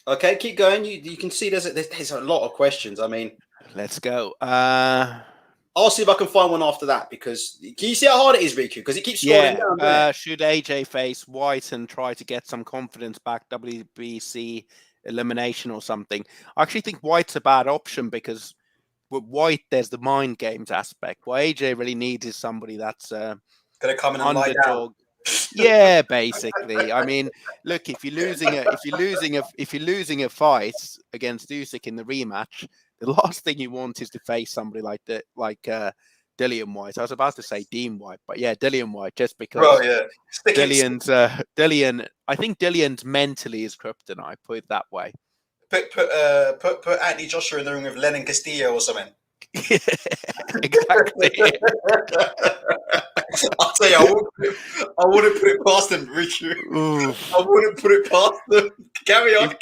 Okay, keep going. You can see there's a lot of questions. I mean, let's go. I'll see if I can find one after that, because can you see how hard it is, Riku? Because it keeps scrolling down. Should AJ face White and try to get some confidence back, WBC elimination or something? I actually think White's a bad option, because with White, there's the mind games aspect. What AJ really needs is somebody that's gonna come in and underdog. lie down. Yeah, basically. I mean, look, if you're losing a fight against Usyk in the rematch, the last thing you want is to face somebody like Dillian White. I was about to say Dean White, but yeah, Dillian White, just because Dillian. I think Dillian's mentally is kryptonite. Put it that way. Put Anthony Joshua in the room with Lennon Castillo or something. Exactly. I'll tell you, I wouldn't put it past them, Richard. I wouldn't put it past them. Carry on.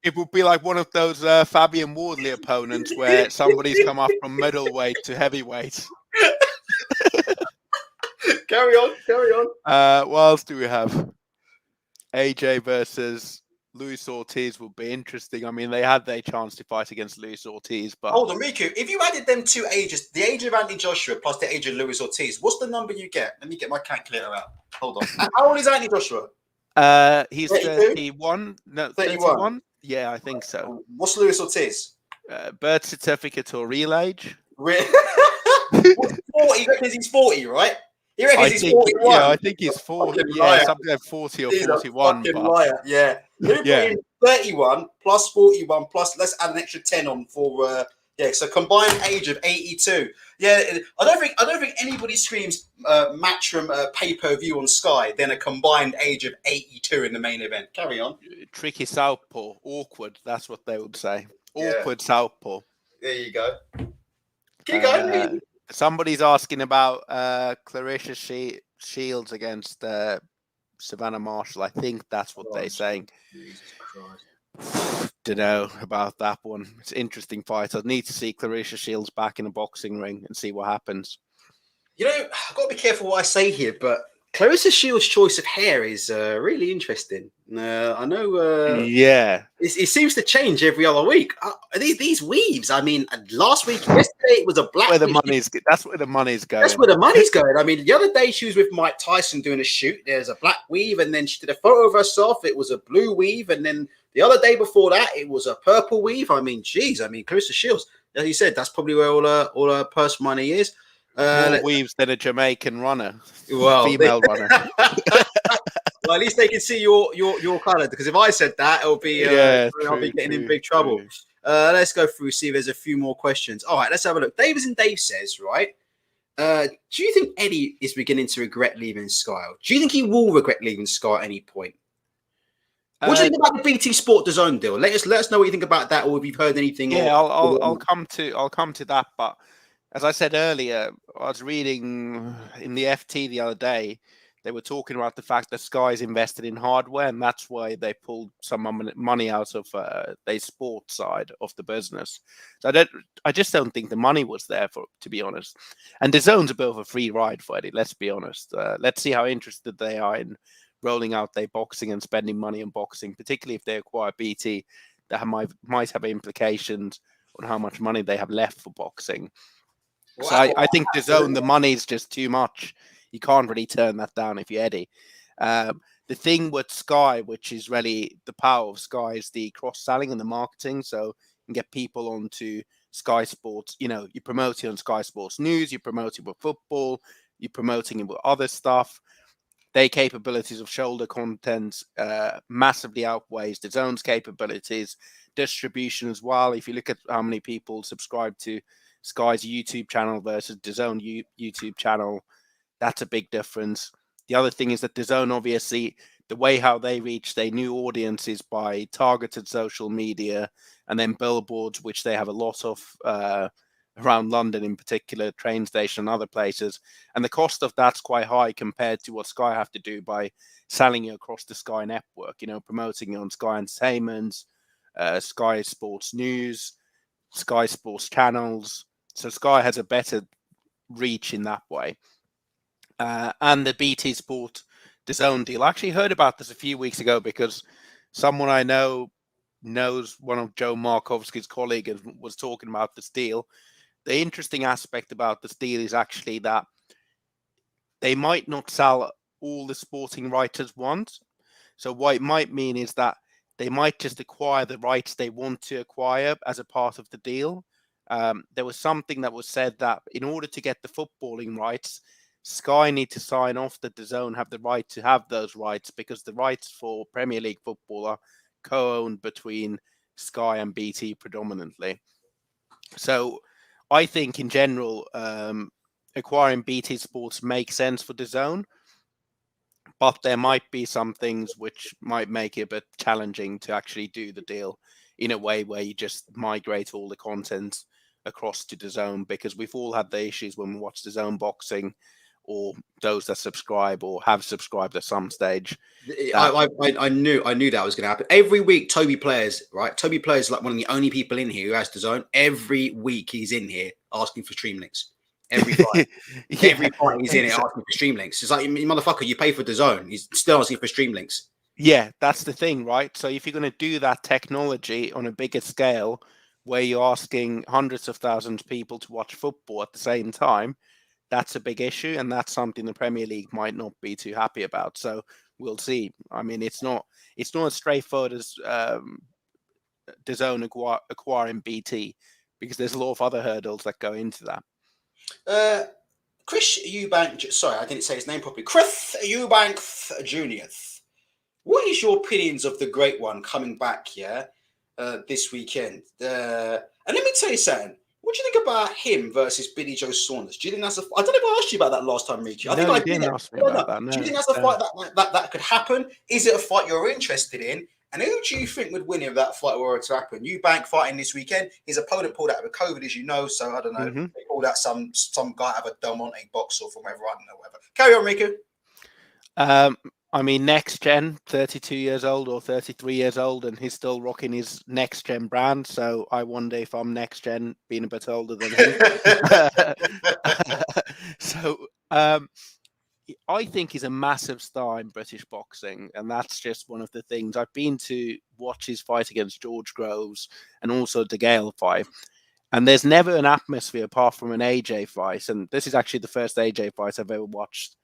It would be like one of those Fabian Wardley opponents where somebody's come up from middleweight to heavyweight. Carry on. What else do we have? AJ versus Luis Ortiz would be interesting. I mean, they had their chance to fight against Luis Ortiz, but hold on, Riku. If you added them two ages, the age of Anthony Joshua plus the age of Luis Ortiz, what's the number you get? Let me get my calculator out. Hold on. How old is Anthony Joshua? He's 31. No, 31. Yeah, I think so. What's Luis Ortiz? Birth certificate or real age? 40. He reckons he's 40, right? He reckons he's 41. Yeah, I think he's 40. Yeah, something like 40 or 41. But... liar. Yeah. Let me put in 31 plus 41 plus, let's add an extra 10 on for so combined age of 82. Yeah, I don't think anybody screams Matchroom pay-per-view on Sky than a combined age of 82 in the main event. Carry on. Tricky southpaw, awkward. That's what they would say. Awkward southpaw. There you go. Keep going. Somebody's asking about Clarissa Shields against Savannah Marshall. I think that's what they're saying. Jesus Christ. Don't know about that one. It's an interesting fight. I'd need to see Clarissa Shields back in a boxing ring and see what happens. I've got to be careful what I say here, but Clarissa Shields' choice of hair is really interesting. I know. It seems to change every other week. These weaves. I mean, yesterday it was a black. That's where the money's going. That's where the money's going. I mean, the other day she was with Mike Tyson doing a shoot. There's a black weave, and then she did a photo of herself. It was a blue weave, and then the other day before that, it was a purple weave. I mean, Clarissa Shields, as you said, that's probably where all her purse money is. More weaves than a Jamaican runner, female runner. Well, at least they can see your colour, because if I said that, it'll be I'll be getting in big trouble. Let's go through, see if there's a few more questions. All right, let's have a look. Davis and Dave says, right, do you think Eddie is beginning to regret leaving Sky? Do you think he will regret leaving Sky at any point? What do you think about the BT Sport DAZN deal? Let us know what you think about that, or if you've heard anything. Yeah, I'll come to that. But as I said earlier, I was reading in the FT the other day. They were talking about the fact that Sky's invested in hardware, and that's why they pulled some money out of their sports side of the business. So I just don't think the money was there, to be honest. And DAZN's a bit of a free ride for Eddie. Let's be honest. Let's see how interested they are in rolling out their boxing and spending money on boxing, particularly if they acquire BT. That might have implications on how much money they have left for boxing. Wow. So I think DAZN, the money is just too much. You can't really turn that down if you're Eddie. The thing with Sky, which is really the power of Sky, is the cross-selling and the marketing. So you can get people onto Sky Sports. You're promoting on Sky Sports News, you're promoting with football, you're promoting it with other stuff. Their capabilities of shoulder content massively outweighs DAZN's capabilities. Distribution as well. If you look at how many people subscribe to Sky's YouTube channel versus DAZN YouTube channel, that's a big difference. The other thing is that DAZN, obviously, the way how they reach their new audiences by targeted social media and then billboards, which they have a lot of around London in particular, train station and other places. And the cost of that's quite high compared to what Sky have to do by selling you across the Sky network, promoting you on Sky Entertainment, Sky Sports News, Sky Sports channels. So Sky has a better reach in that way. And the BT Sport DAZN deal. I actually heard about this a few weeks ago because someone I know knows one of Joe Markovsky's colleagues and was talking about this deal. The interesting aspect about this deal is actually that they might not sell all the sporting rights at once. So what it might mean is that they might just acquire the rights they want to acquire as a part of the deal. There was something that was said that in order to get the footballing rights, Sky need to sign off that DAZN have the right to have those rights because the rights for Premier League football are co-owned between Sky and BT predominantly. So I think in general, acquiring BT Sports makes sense for DAZN, but there might be some things which might make it a bit challenging to actually do the deal in a way where you just migrate all the content across to DAZN, because we've all had the issues when we watch DAZN boxing, or those that subscribe or have subscribed at some stage. I knew that was going to happen. Every week, Toby Players, right? Toby Players is like one of the only people in here who has DAZN. Every week he's in here asking for stream links. Every fight. Every fight he's in it asking for stream links. It's like, motherfucker, you pay for DAZN. He's still asking for stream links. Yeah, that's the thing, right? So if you're going to do that technology on a bigger scale, where you're asking hundreds of thousands of people to watch football at the same time, that's a big issue, and that's something the Premier League might not be too happy about. So we'll see. I mean, it's not as straightforward as DAZN acquiring BT, because there's a lot of other hurdles that go into that. Chris Eubank, sorry, I didn't say his name properly. Chris Eubank Jr. What is your opinions of the Great One coming back here this weekend? And let me tell you something. What do you think about him versus Billy Joe Saunders? Do you think that's a? I don't know if I asked you about that last time, Ricky. I think I didn't ask me about that. No. Do you think that's a fight that could happen? Is it a fight you're interested in? And who do you think would win if that fight were to happen? Eubank fighting this weekend. His opponent pulled out with COVID, as you know. So I don't know. Mm-hmm. They pulled out some guy out of a Del Monte box or from wherever. I don't know. Whatever. Carry on, Riku. I mean, next gen, 32 years old or 33 years old, and he's still rocking his next gen brand. So I wonder if I'm next gen, being a bit older than him. So I think he's a massive star in British boxing, and that's just one of the things. I've been to watch his fight against George Groves and also the Gale fight, and there's never an atmosphere apart from an AJ fight, and this is actually the first AJ fight I've ever watched.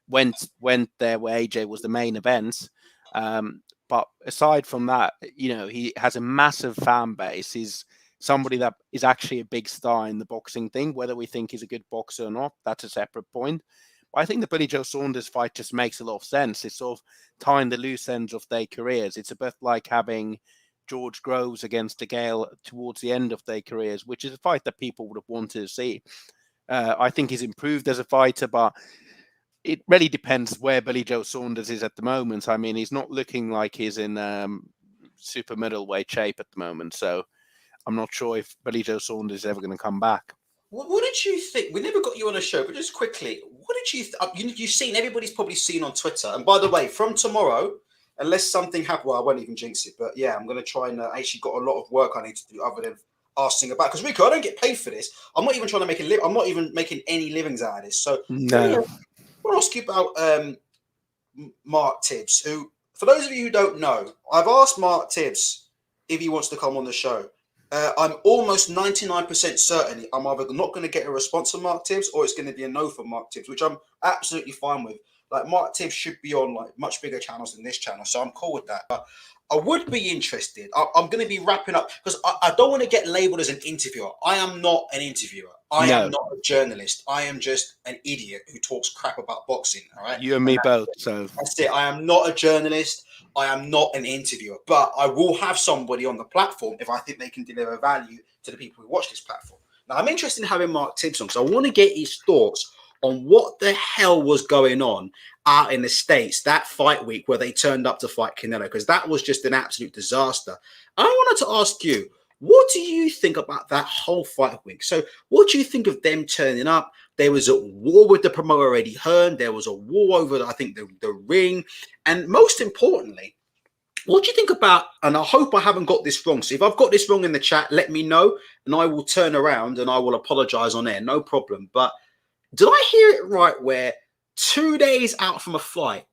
Went there where AJ was the main event. But aside from that, he has a massive fan base. He's somebody that is actually a big star in the boxing thing. Whether we think he's a good boxer or not, that's a separate point. But I think the Billy Joe Saunders fight just makes a lot of sense. It's sort of tying the loose ends of their careers. It's a bit like having George Groves against DeGale towards the end of their careers, which is a fight that people would have wanted to see. I think he's improved as a fighter, but it really depends where Billy Joe Saunders is at the moment. I mean, he's not looking like he's in super middleweight shape at the moment. So I'm not sure if Billy Joe Saunders is ever going to come back. What did you think? We never got you on a show, but just quickly, what did you you've seen, everybody's probably seen on Twitter. And by the way, from tomorrow, unless something happens, well, I won't even jinx it. But yeah, I'm going to try and actually got a lot of work I need to do other than asking about. Because Rico, I don't get paid for this. I'm not even trying to make a living. I'm not even making any livings out of this. So no. I want to ask you about Mark Tibbs, who, for those of you who don't know, I've asked Mark Tibbs if he wants to come on the show. I'm almost 99% certain I'm either not going to get a response from Mark Tibbs or it's going to be a no from Mark Tibbs, which I'm absolutely fine with. Like, Mark Tibbs should be on like much bigger channels than this channel, so I'm cool with that. But I would be interested. I'm going to be wrapping up because I don't want to get labeled as an interviewer. I am not an interviewer. I am not a journalist. I am just an idiot who talks crap about boxing. All right, you and me both. So that's it. I am not a journalist. I am not an interviewer, but I will have somebody on the platform if I think they can deliver value to the people who watch this platform. Now, I'm interested in having Mark Tibbs on because I want to get his thoughts on what the hell was going on out in the States that fight week where they turned up to fight Canelo, because that was just an absolute disaster. I wanted to ask you, What do you think about that whole fight week? So, what do you think of them turning up? There was a war with the promoter Eddie Hearn. There was a war over, I think, the ring. And most importantly, what do you think about, and I hope I haven't got this wrong. So if I've got this wrong in the chat, let me know and I will turn around and I will apologize on air. No problem. But did I hear it right where 2 days out from a fight,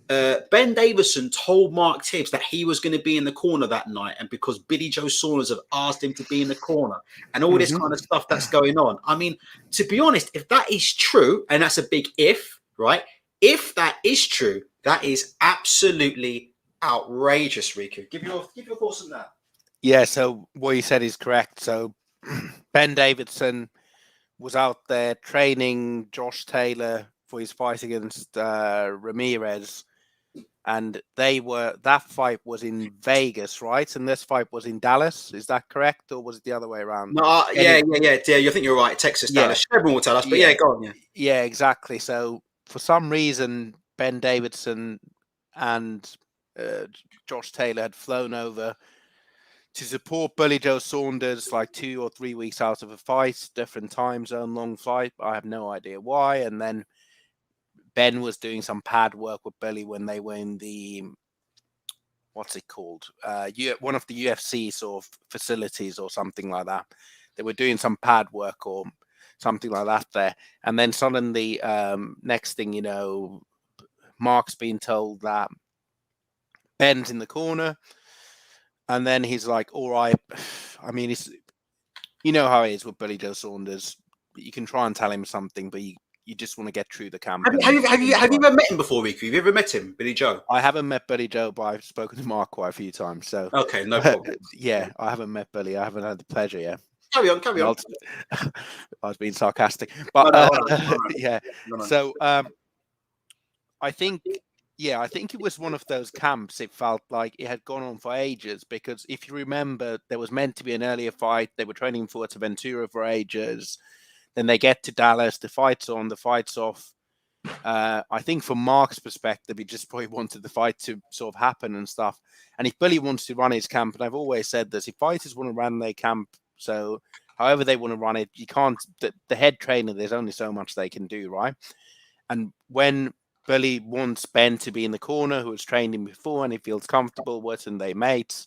Ben Davison told Mark Tibbs that he was going to be in the corner that night, and because Billy Joe Saunders have asked him to be in the corner and all this kind of stuff that's going on. I mean, to be honest, if that is true, and that's a big if, right? If that is true, that is absolutely outrageous, Riku. Give your thoughts on that. Yeah, so what you said is correct. So Ben Davidson was out there training Josh Taylor for his fight against Ramirez. And that fight was in Vegas, right? And this fight was in Dallas. Is that correct, or was it the other way around? No, yeah. I think you're right. Texas, Dallas. Everyone will tell us, but go on. Yeah, exactly. So for some reason, Ben Davidson and Josh Taylor had flown over to support Billy Joe Saunders like 2 or 3 weeks out of a fight, different time zone, long flight. I have no idea why. And then Ben was doing some pad work with Billy when they were in the, what's it called? One of the UFC sort of facilities or something like that. They were doing some pad work or something like that there. And then suddenly, next thing you know, Mark's been told that Ben's in the corner. And then he's like, all right. I mean, you know how it is with Billy Joe Saunders. You can try and tell him something, but you just want to get through the camp. Have you ever met him before, Riku? Have you ever met him, Billy Joe? I haven't met Billy Joe, but I've spoken to Mark quite a few times. So okay, no problem. Yeah, I haven't met Billy. I haven't had the pleasure yet. Carry on. I was being sarcastic, but no. Yeah. No. So I think it was one of those camps. It felt like it had gone on for ages because if you remember, there was meant to be an earlier fight. They were training for Ventura for ages. Then they get to Dallas, the fight's on, the fight's off. I think from Mark's perspective, he just probably wanted the fight to sort of happen and stuff. And if Billy wants to run his camp, and I've always said this, if fighters want to run their camp, so however they want to run it, you can't, the head trainer, there's only so much they can do, right? And when Billy wants Ben to be in the corner, who has trained him before, and he feels comfortable with, and they mates,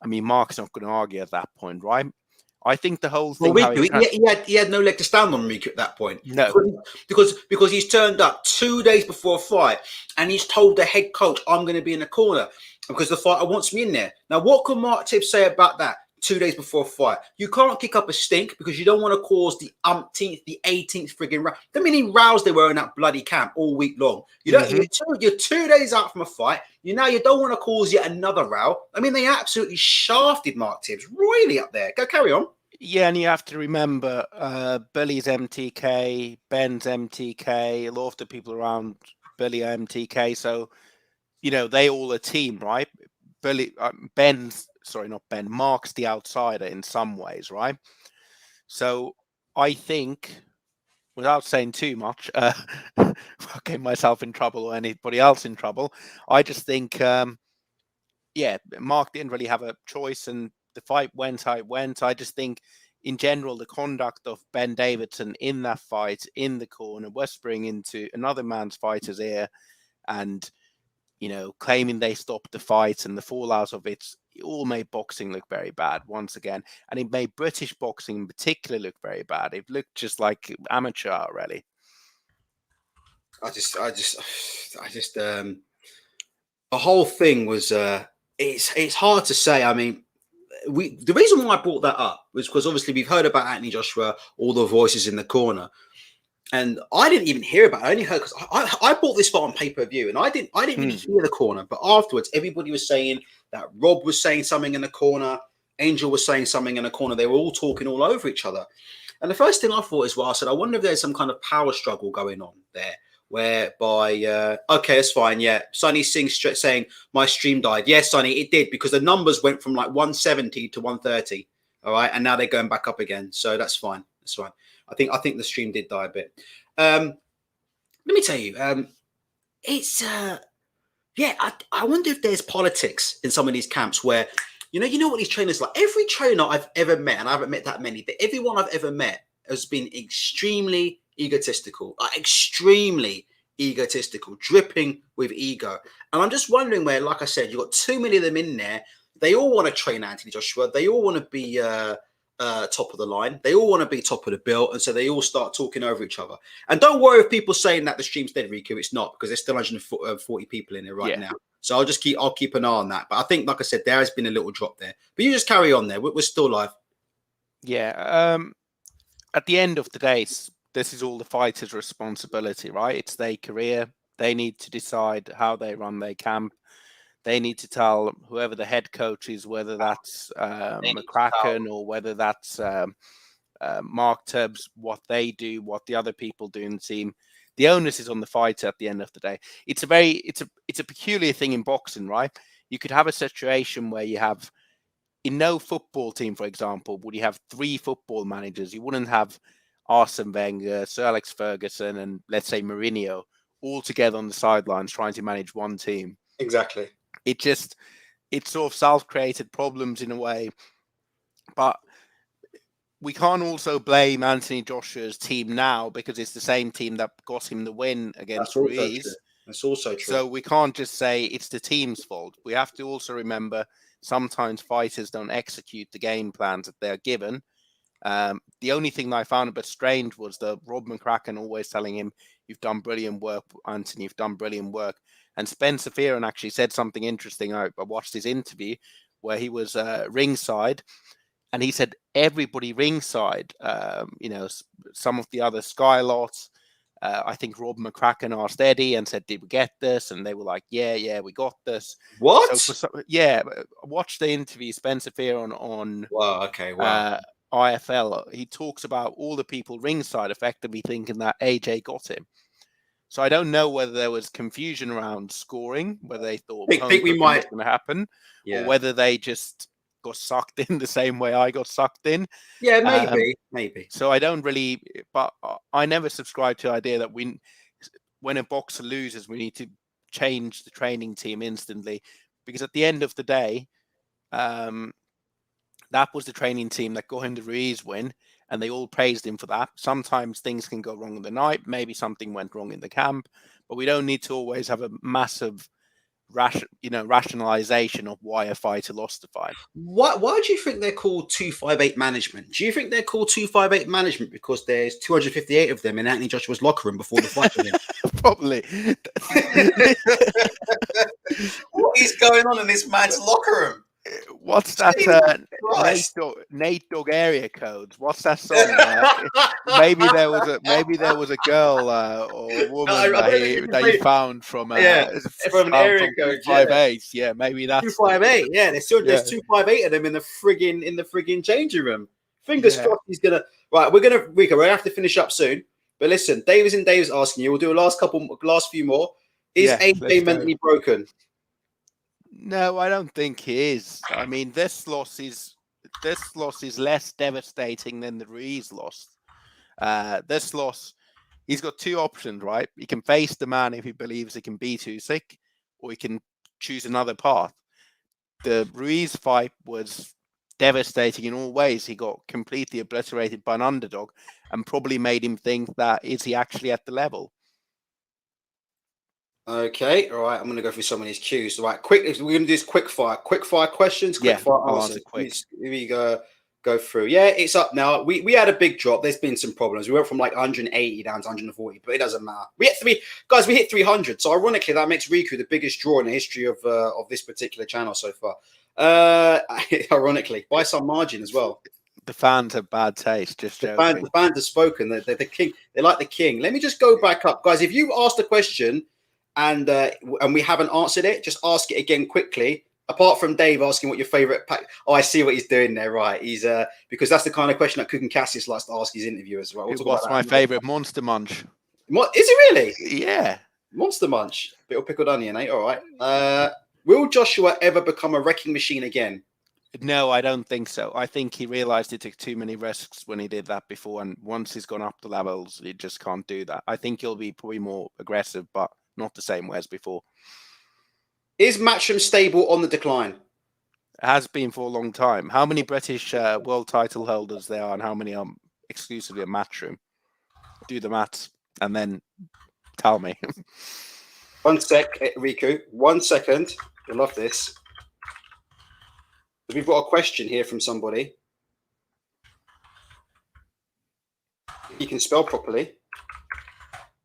I mean, Mark's not going to argue at that point, right? I think the whole thing. Well, he had no leg to stand on, Riku, at that point. No, because he's turned up 2 days before a fight, and he's told the head coach, "I'm going to be in the corner because the fighter wants me in there." Now, what can Mark Tibbs say about that? 2 days before a fight, you can't kick up a stink because you don't want to cause the umpteenth, the 18th frigging round. How many rows they were in that bloody camp all week long? You don't. You're 2 days out from a fight. You don't want to cause yet another row. I mean, they absolutely shafted Mark Tibbs royally up there. Go carry on. Yeah, and you have to remember Billy's MTK, Ben's MTK, a lot of the people around Billy are MTK. So, they all a team, right? Mark's the outsider in some ways, right? So I think, without saying too much, I'll get myself in trouble or anybody else in trouble. I just think, Mark didn't really have a choice and the fight went how it went. I just think, in general, the conduct of Ben Davidson in that fight, in the corner, whispering into another man's fighter's ear and, claiming they stopped the fight and the fallout of it all made boxing look very bad once again. And it made British boxing in particular look very bad. It looked just like amateur, really. The whole thing was, it's hard to say. I mean, the reason why I brought that up was because obviously we've heard about Anthony Joshua, all the voices in the corner. And I didn't even hear about it. I only heard because I bought this fight on pay-per-view and I didn't really hear the corner. But afterwards, everybody was saying that Rob was saying something in the corner. Angel was saying something in the corner. They were all talking all over each other. And the first thing I thought is, I said, I wonder if there's some kind of power struggle going on there. Whereby, okay, it's fine. Yeah. Sonny Singh saying my stream died. Yes, Sonny, it did because the numbers went from like 170 to 130. All right. And now they're going back up again. So that's fine. That's fine. I think the stream did die a bit. Let me tell you, it's I wonder if there's politics in some of these camps where You know what these trainers like. Every trainer I've ever met, and I haven't met that many, but everyone I've ever met has been extremely egotistical, extremely egotistical, dripping with ego. And I'm just wondering where, like I said, you've got too many of them in there. They all want to train Anthony Joshua. They all want to be top of the line. They all want to be top of the bill. And so they all start talking over each other. And don't worry if people saying that the stream's dead, Riku. It's not, because there's still 140 people in there right now. So I'll keep an eye on that. But I think, like I said, there has been a little drop there. But you just carry on there. We're still live. Yeah. At the end of the day, this is all the fighters' responsibility, right? It's their career. They need to decide how they run their camp. They need to tell whoever the head coach is, whether that's McCracken or whether that's Mark Tubbs, what they do, what the other people do in the team. The onus is on the fighter at the end of the day. It's a peculiar thing in boxing, right? You could have a situation where you have, in no football team, for example, would you have 3 football managers? You wouldn't have Arsene Wenger, Sir Alex Ferguson, and let's say Mourinho all together on the sidelines trying to manage one team. Exactly. It's sort of self-created problems in a way, but we can't also blame Anthony Joshua's team now because it's the same team that got him the win against Ruiz. That's also true. So we can't just say it's the team's fault. We have to also remember sometimes fighters don't execute the game plans that they're given. The only thing that I found a bit strange was the Rob McCracken always telling him, "You've done brilliant work, Anthony. You've done brilliant work." And Spencer Fearon actually said something interesting. I watched his interview where he was ringside. And he said everybody ringside, some of the other Sky lots, I think Rob McCracken asked Eddie and said, "Did we get this?" And they were like, yeah, we got this. What? So watch the interview, Spencer Fearon on IFL. He talks about all the people ringside effectively thinking that AJ got him. So I don't know whether there was confusion around scoring, whether they thought think we might going to happen, or whether they just got sucked in the same way I got sucked in. Yeah, maybe. So I don't really, but I never subscribe to the idea that when a boxer loses, we need to change the training team instantly, because at the end of the day, that was the training team that got him the Ruiz win, and they all praised him for that. Sometimes things can go wrong in the night. Maybe something went wrong in the camp, but we don't need to always have a massive rationalization of why a fighter lost the fight. Why do you think they're called 258 management? Do you think they're called 258 management because there's 258 of them in Anthony Joshua's locker room before the fight? Probably. What is going on in this man's locker room? What's that? Nate Dogg area codes. What's that song? Maybe there was a girl or a woman that you found from an area code 258. Yeah, maybe that's 258. Yeah, there's 258 of them in the friggin' changing room. Fingers crossed he's gonna. Right, we're gonna have to finish up soon. But listen, Davis asking you. We'll do a last few more. Is AJ mentally broken? No, I don't think he is. I mean, this loss is less devastating than the Ruiz loss. This loss, he's got 2 options, right? He can face the man if he believes he can beat Usyk, or he can choose another path. The Ruiz fight was devastating in all ways. He got completely obliterated by an underdog and probably made him think that, is he actually at the level? Okay, all right. I'm going to go through some of these cues. All right, quick. We're going to do this quick fire questions, quick fire answers. Quick. Here we go through. Yeah, it's up now. We had a big drop. There's been some problems. We went from like 180 down to 140, but it doesn't matter. We hit 300. So ironically, that makes Riku the biggest draw in the history of this particular channel so far. Ironically, by some margin as well. The fans have bad taste. Just the fans have spoken. They're the king. They like the king. Let me just go back up, guys. If you asked a question and we haven't answered it, just ask it again quickly. Apart from Dave asking what your favorite pack. Oh, I see what he's doing there. Right, he's because that's the kind of question that Cook and Cassius likes to ask his interviewers. Right, what's my favorite Monster Munch? What is it really? Yeah, Monster Munch. Bit of pickled onion, eh? All right. Will Joshua ever become a wrecking machine again? No, I don't think so. I think he realized he took too many risks when he did that before, and once he's gone up the levels, he just can't do that. I think he'll be probably more aggressive, but not the same way as before. Is Matchroom stable on the decline? Has been for a long time. How many British world title holders there are, and how many are exclusively a Matchroom? Do the maths and then tell me. 1 sec, Riku. 1 second. I love this. We've got a question here from somebody. You can spell properly.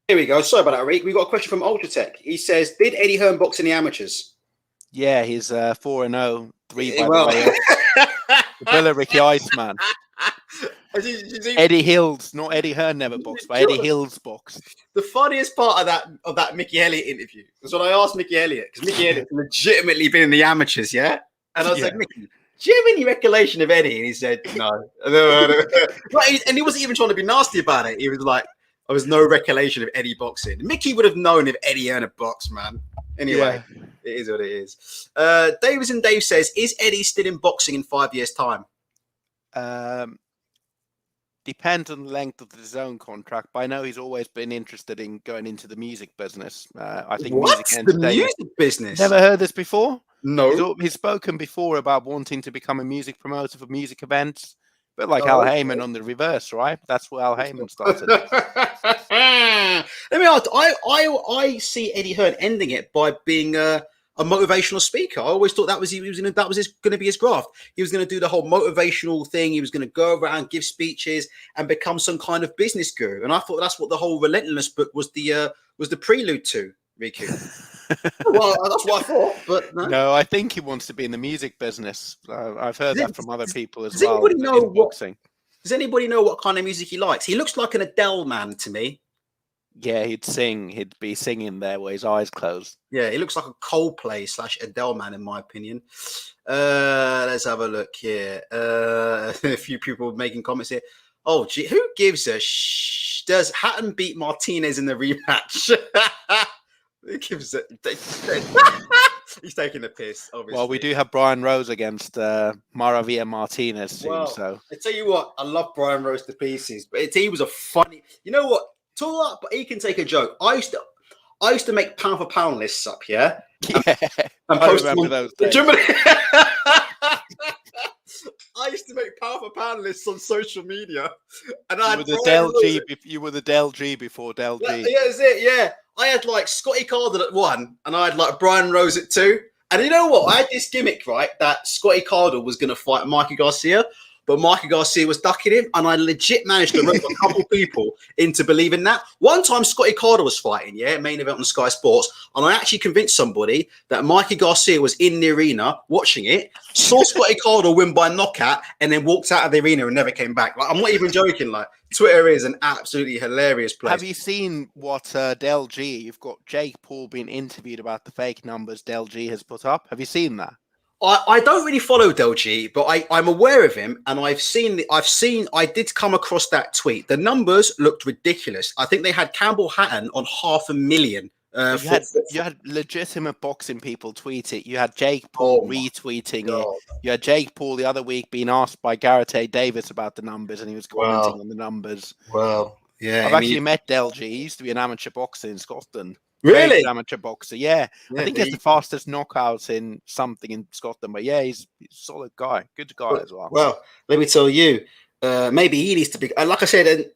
Here we go. Sorry about that, Rick. We got a question from Ultratech. He says, "Did Eddie Hearn box in the amateurs?" Yeah, he's 4-0, 3 by the way. The Billa Ricky Iceman. Eddie Hills, not Eddie Hearn, never boxed, but Eddie Hills boxed. The funniest part of that Mickey Elliott interview was when I asked Mickey Elliott, because Mickey Elliott's legitimately been in the amateurs, yeah? And I was like, Mickey, do you have any recollection of Eddie? And he said, no. And he wasn't even trying to be nasty about it. He was like, there was no recollection of Eddie boxing. Mickey would have known if Eddie Hearn had boxed, man. Anyway, It is what it is. Davis and Dave says, is Eddie still in boxing in 5 years' time? Depends on the length of the zone contract, but I know he's always been interested in going into the music business. I think the music business? Never heard this before? No. He's spoken before about wanting to become a music promoter for music events, but like Al Heyman on the reverse, right? That's where Al Heyman started. Let me ask. I see Eddie Hearn ending it by being a motivational speaker. I always thought that was going to be his graft. He was going to do the whole motivational thing. He was going to go around, give speeches, and become some kind of business guru. And I thought that's what the whole Relentless book was the prelude to, Riku. Well, that's what I thought. But no, I think he wants to be in the music business. I've heard that from other people as well. Does anybody know what kind of music he likes? He looks like an Adele man to me. Yeah, he'd sing. He'd be singing there with his eyes closed. Yeah, he looks like a Coldplay / Adele man, in my opinion. Let's have a look here. A few people making comments here. Oh, gee, who gives a sh? Does Hatton beat Martinez in the rematch? Who gives a? He's taking the piss, obviously. Well, we do have Brian Rose against Maravilla Martinez soon. So I tell you what, I love Brian Rose to pieces, but he was a funny. You know what? Talk up, but he can take a joke. I used to make pound for pound lists up, yeah. Yeah, I remember those days. I used to make pound for pound lists on social media, and you were the Del G before Del G. Yeah, that's it. Yeah, I had like Scotty Cardle at 1, and I had like Brian Rose at 2. And you know what? I had this gimmick, right? That Scotty Cardle was going to fight Mikey Garcia. But Mikey Garcia was ducking him, and I legit managed to rope a couple people into believing that. One time, Scotty Cardle was fighting, main event on Sky Sports, and I actually convinced somebody that Mikey Garcia was in the arena watching it, saw Scotty Cardle win by knockout, and then walked out of the arena and never came back. Like, I'm not even joking. Like, Twitter is an absolutely hilarious place. Have you seen what Del G? You've got Jake Paul being interviewed about the fake numbers Del G has put up. Have you seen that? I don't really follow Del G, but I'm aware of him, and I did come across that tweet. The numbers looked ridiculous. I think they had Campbell Hatton on 500,000. You had legitimate boxing people tweet it. You had Jake Paul retweeting it. You had Jake Paul the other week being asked by Garrett A. Davis about the numbers, and he was commenting on the numbers. Well, yeah. I've actually met Del G. He used to be an amateur boxer in Scotland. Really? Amateur boxer, yeah. I think he's the fastest knockouts in something in Scotland. But yeah, he's a solid guy, good guy as well. Well, let me tell you, maybe he needs to be. Like I said,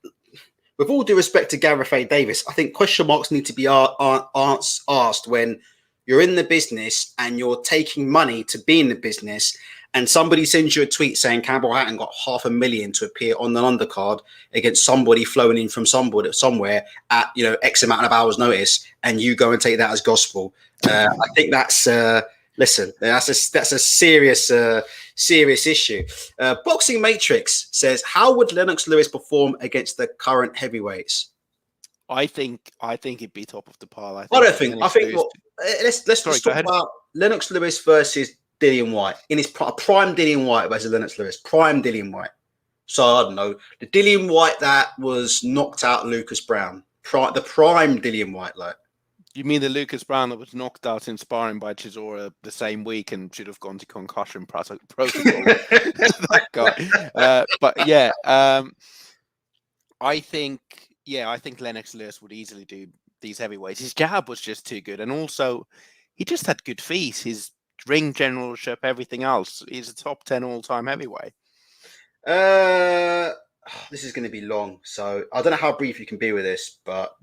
with all due respect to Gareth A. Davis, I think question marks need to be asked when you're in the business and you're taking money to be in the business, and somebody sends you a tweet saying Campbell Hatton got 500,000 to appear on an undercard against somebody flown in from somewhere at X amount of hours notice, and you go and take that as gospel. I think that's listen, that's a serious issue. Boxing Matrix says, how would Lennox Lewis perform against the current heavyweights? I think he'd be top of the pile. Let's talk about Lennox Lewis versus Dillian White in his prime. Dillian White versus Lennox Lewis, prime Dillian White. So I don't know, the Dillian White that was knocked out Lucas Brown, the prime Dillian White, like. You mean the Lucas Brown that was knocked out in sparring by Chisora the same week and should have gone to concussion protocol? That guy. But yeah, I think Lennox Lewis would easily do these heavyweights. His jab was just too good, and also he just had good feet. His ring generalship, everything else. He's a top 10 all-time heavyweight. This is going to be long, so I don't know how brief you can be with this, but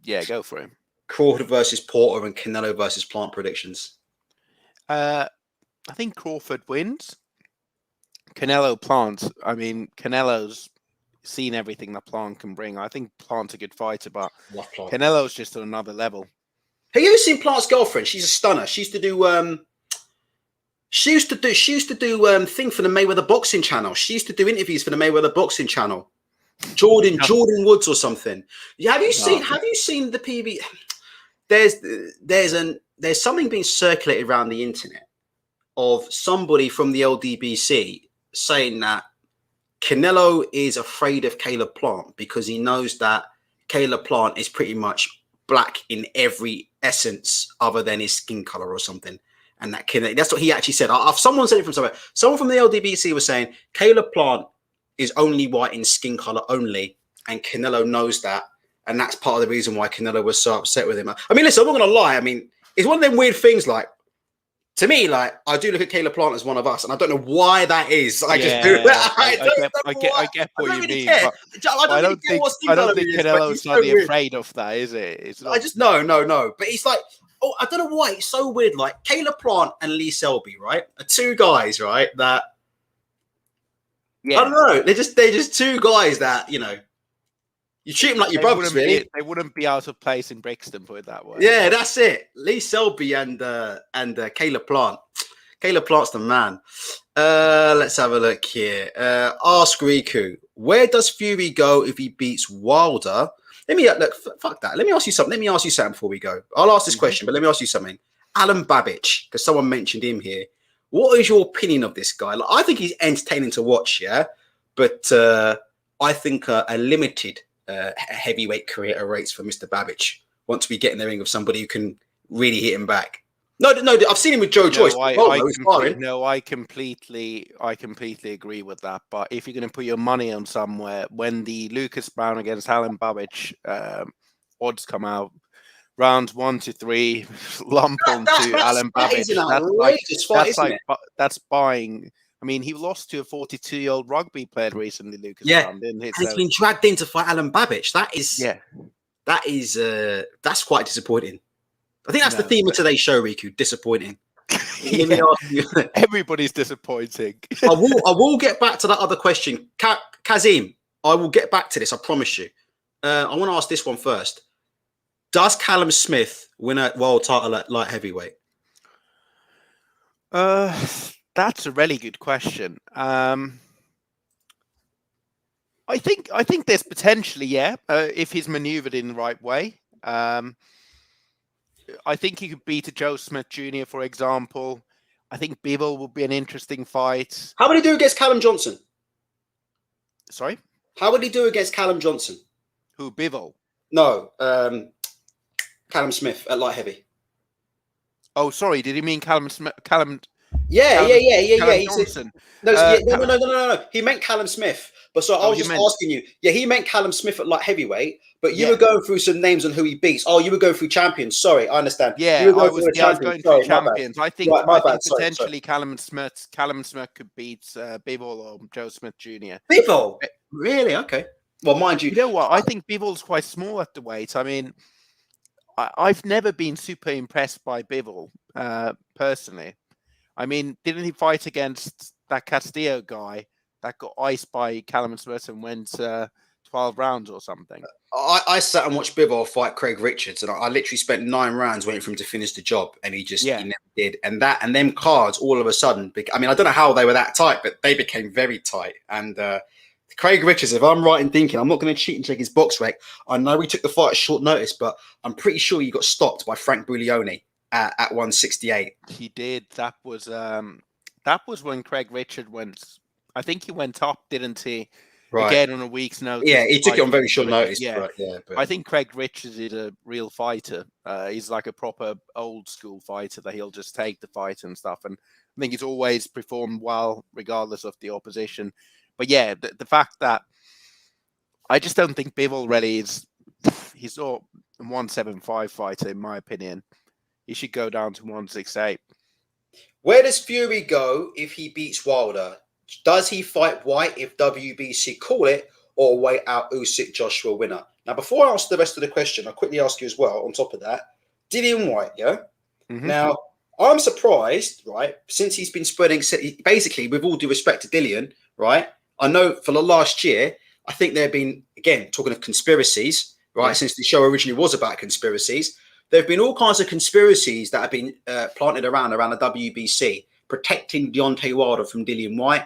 yeah, go for him. Crawford versus Porter and Canelo versus Plant predictions. I think Crawford wins. Canelo Plant. I mean, Canelo's seen everything that Plant can bring. I think Plant's a good fighter, but Canelo's just on another level. Have you ever seen Plant's girlfriend? She's a stunner. She used to do thing for the Mayweather Boxing Channel. She used to do interviews for the Mayweather Boxing Channel. Jordan Woods or something. Have you seen the PB? There's something being circulated around the internet of somebody from the LDBC saying that Canelo is afraid of Caleb Plant because he knows that Caleb Plant is pretty much black in every essence other than his skin color or something. And that's what he actually said. Someone said it from somewhere. Someone from the LDBC was saying Caleb Plant is only white in skin color only, and Canelo knows that. And that's part of the reason why Canelo was so upset with him. I mean, listen, I'm not going to lie. I mean, it's one of them weird things, like, to me, like, I do look at Caleb Plant as one of us, and I don't know why that is. I just do that. I get what you mean. I don't think Canelo's slightly afraid of that, is it? It's not... No. But it's like, I don't know why. It's so weird. Like, Caleb Plant and Lee Selby, right, are two guys, right, that, I don't know. They're just two guys that, you know, you treat them like your brothers, really. They wouldn't be out of place in Brixton, put it that way. Yeah, that's it. Lee Selby and Caleb Plant. Caleb Plant's the man. Let's have a look here. Ask Riku, where does Fury go if he beats Wilder? Fuck that. Let me ask you something before we go. I'll ask this question, but let me ask you something. Alan Babbage, because someone mentioned him here. What is your opinion of this guy? Like, I think he's entertaining to watch, yeah? But I think a limited heavyweight career awaits for Mr. Babbage once we get in the ring of somebody who can really hit him back. No, I've seen him with Joe Joyce. I completely agree with that. But if you're going to put your money on somewhere, when the Lucas Brown against Alan Babbage odds come out, rounds 1 to 3, lump onto Alan Babbage. That's buying. I mean, he lost to a 42-year-old rugby player recently, Lucas Brown, didn't he? And he's been dragged in to fight Alan Babbage. That's quite disappointing. I think that's the theme of today's show, Riku. Disappointing. Everybody's disappointing. I will get back to that other question. Kazim, I will get back to this, I promise you. I want to ask this one first. Does Callum Smith win a world title at light heavyweight? That's a really good question. I think there's potentially, if he's maneuvered in the right way. I think he could beat a Joe Smith Jr., for example. I think Bivol would be an interesting fight. How would he do against Callum Johnson? Sorry? How would he do against Callum Johnson? Who, Bivol? No, Callum Smith at light heavy. Oh, sorry. Did he mean Callum Smith? Yeah. Johnson. No. He meant Callum Smith. But so I was just asking you. Yeah, he meant Callum Smith at light heavyweight. But you were going through some names on who he beats. Oh, you were going through champions. Sorry, I understand. Yeah, I was going through champions. I think potentially Callum Smith could beat Bivol or Joe Smith Jr. Bivol? Really? Okay. Well, mind you. You know what? I think Bivol's quite small at the weight. I mean, I've never been super impressed by Bivol, personally. I mean, didn't he fight against that Castillo guy that got iced by Callum Smith and went 12 rounds or something? I sat and watched Bivol fight Craig Richards, and I literally spent 9 rounds waiting for him to finish the job, and he never did. And them cards all of a sudden, I mean, I don't know how they were that tight, but they became very tight. And Craig Richards, if I'm right in thinking, I'm not going to cheat and check his box rec. I know he took the fight at short notice, but I'm pretty sure he got stopped by Frank Buglioni at 168. He did. That was when Craig Richards went. I think he went up, didn't he? Right. Again on a week's notice. Yeah, he took it on very short notice. But I think Craig Richards is a real fighter. He's like a proper old school fighter that he'll just take the fight and stuff. And I think he's always performed well regardless of the opposition. But yeah, the fact that I just don't think Bivol really is. He's not a 175 fighter in my opinion. He should go down to 168. Where does Fury go if he beats Wilder? Does he fight White if WBC call it, or wait out Usyk Joshua winner? Now, before I answer the rest of the question, I'll quickly ask you as well, on top of that, Dillian White, yeah? Mm-hmm. Now, I'm surprised, right, since he's been spreading, basically, with all due respect to Dillian, right, I know for the last year, I think there have been, again, talking of conspiracies, right, since the show originally was about conspiracies, there have been all kinds of conspiracies that have been planted around the WBC, protecting Deontay Wilder from Dillian White.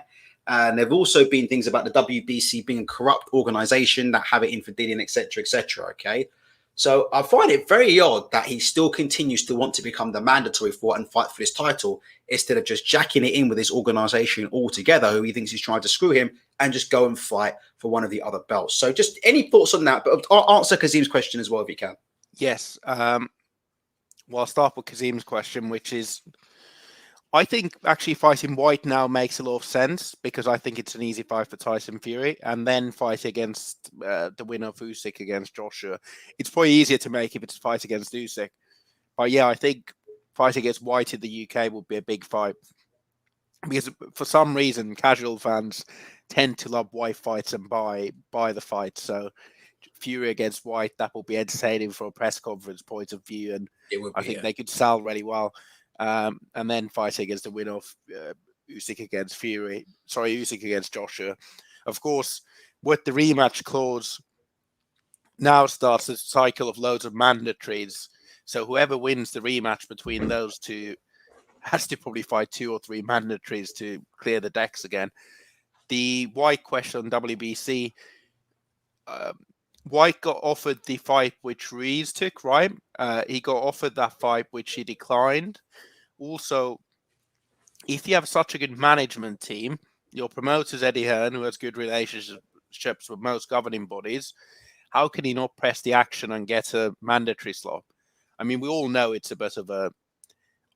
And there have also been things about the WBC being a corrupt organization that have it in for Dillian, etc., okay? So I find it very odd that he still continues to want to become the mandatory fight and fight for his title instead of just jacking it in with his organization altogether, who he thinks is trying to screw him, and just go and fight for one of the other belts. So just any thoughts on that? But I'll answer Kazim's question as well if you can. Yes. Well, I'll start with Kazim's question, which is, I think actually fighting White now makes a lot of sense because I think it's an easy fight for Tyson Fury, and then fight against the winner of Usyk against Joshua. It's probably easier to make if it's a fight against Usyk. But yeah, I think fight against White in the UK would be a big fight because for some reason casual fans tend to love White fights and buy the fight. So Fury against White, that will be entertaining from a press conference point of view, and I think they could sell really well. And then fighting against the winner of Usyk against Usyk against Joshua. Of course, with the rematch clause, now starts a cycle of loads of mandatories. So whoever wins the rematch between those two has to probably fight 2 or 3 mandatories to clear the decks again. The White question on WBC, White got offered the fight which Ruiz took, right? He got offered that fight which he declined. Also, if you have such a good management team, your promoter's Eddie Hearn, who has good relationships with most governing bodies, how can he not press the action and get a mandatory slot? I mean, we all know it's a bit of a...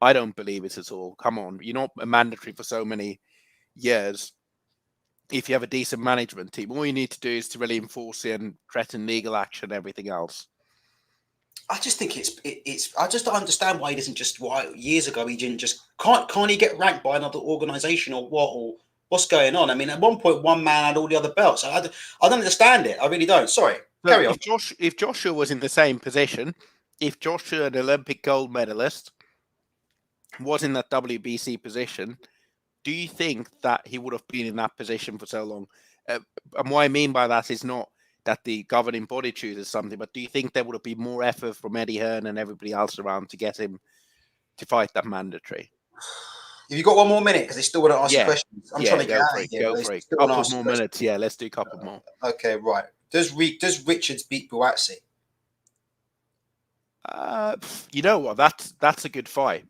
I don't believe it at all. Come on, you're not a mandatory for so many years. If you have a decent management team, all you need to do is to really enforce it and threaten legal action and everything else. I just think it's. I just don't understand why he doesn't just. Why years ago he didn't just can't he get ranked by another organization or what, or what's going on? I mean, at one point one man had all the other belts. I don't understand it. I really don't. Sorry. Carry on. If Joshua was in the same position, if Joshua, an Olympic gold medalist, was in that WBC position, do you think that he would have been in that position for so long? And what I mean by that is not that the governing body chooses something, but do you think there would have been more effort from Eddie Hearn and everybody else around to get him to fight that mandatory? Have you got one more minute? Because they still want to ask you questions. I'm trying to get out of here. Go for it. Couple more minutes. Yeah, let's do a couple more. Okay, right. Does Richards beat Buatsi? You know what? That's a good fight.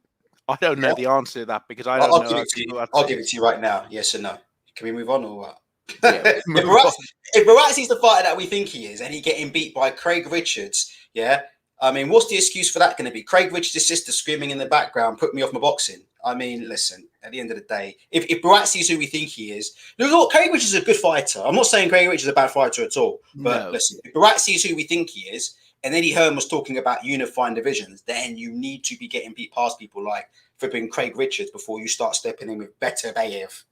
I don't know the answer to that because I don't know. I'll give it to you right now. Yes or no? Can we move on or what? Yeah, if Buatsi's the fighter that we think he is, and he getting beat by Craig Richards, yeah. I mean, what's the excuse for that going to be? Craig Richards' sister screaming in the background, put me off my boxing. I mean, listen, at the end of the day, if Buatsi is who we think he is, look, Craig Richards is a good fighter. I'm not saying Craig Richards is a bad fighter at all. But listen, if Buatsi is who we think he is, and Eddie Hearn was talking about unifying divisions, then you need to be getting beat past people like flipping Craig Richards before you start stepping in with Better Bayev.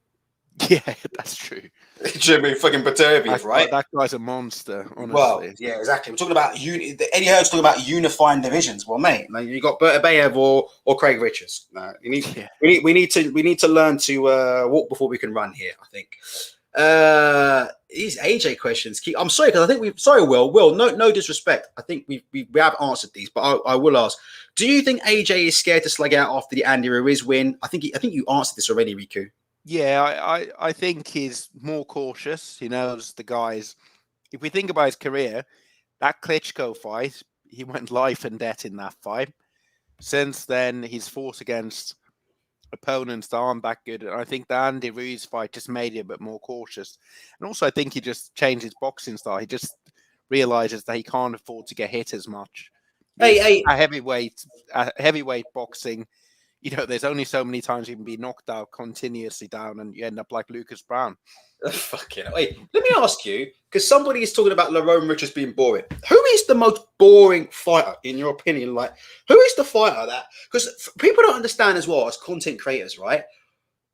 Yeah, that's true. Jimmy fucking Beterbiev, right? That guy's a monster, honestly. Well, yeah, exactly. We're talking about Eddie Hearn's talking about unifying divisions. Well, mate, like you got Beterbiev or Craig Richards. No, we need to learn to walk before we can run here. I think. These AJ questions keep. I'm sorry because I think Will. No disrespect. I think we have answered these, but I will ask. Do you think AJ is scared to slug out after the Andy Ruiz win? I think you answered this already, Riku. Yeah, I think he's more cautious. He knows the guys. If we think about his career, that Klitschko fight, he went life and death in that fight. Since then, he's fought against opponents that aren't that good. And I think the Andy Ruiz fight just made him a bit more cautious. And also, I think he just changed his boxing style. He just realizes that he can't afford to get hit as much. A heavyweight boxing, you know, there's only so many times you can be knocked out continuously down and you end up like Lucas Brown. Fucking wait. Let me ask you, because somebody is talking about Lerone Richards being boring. Who is the most boring fighter in your opinion? Like, who is the fighter that? Because people don't understand as well as content creators, right?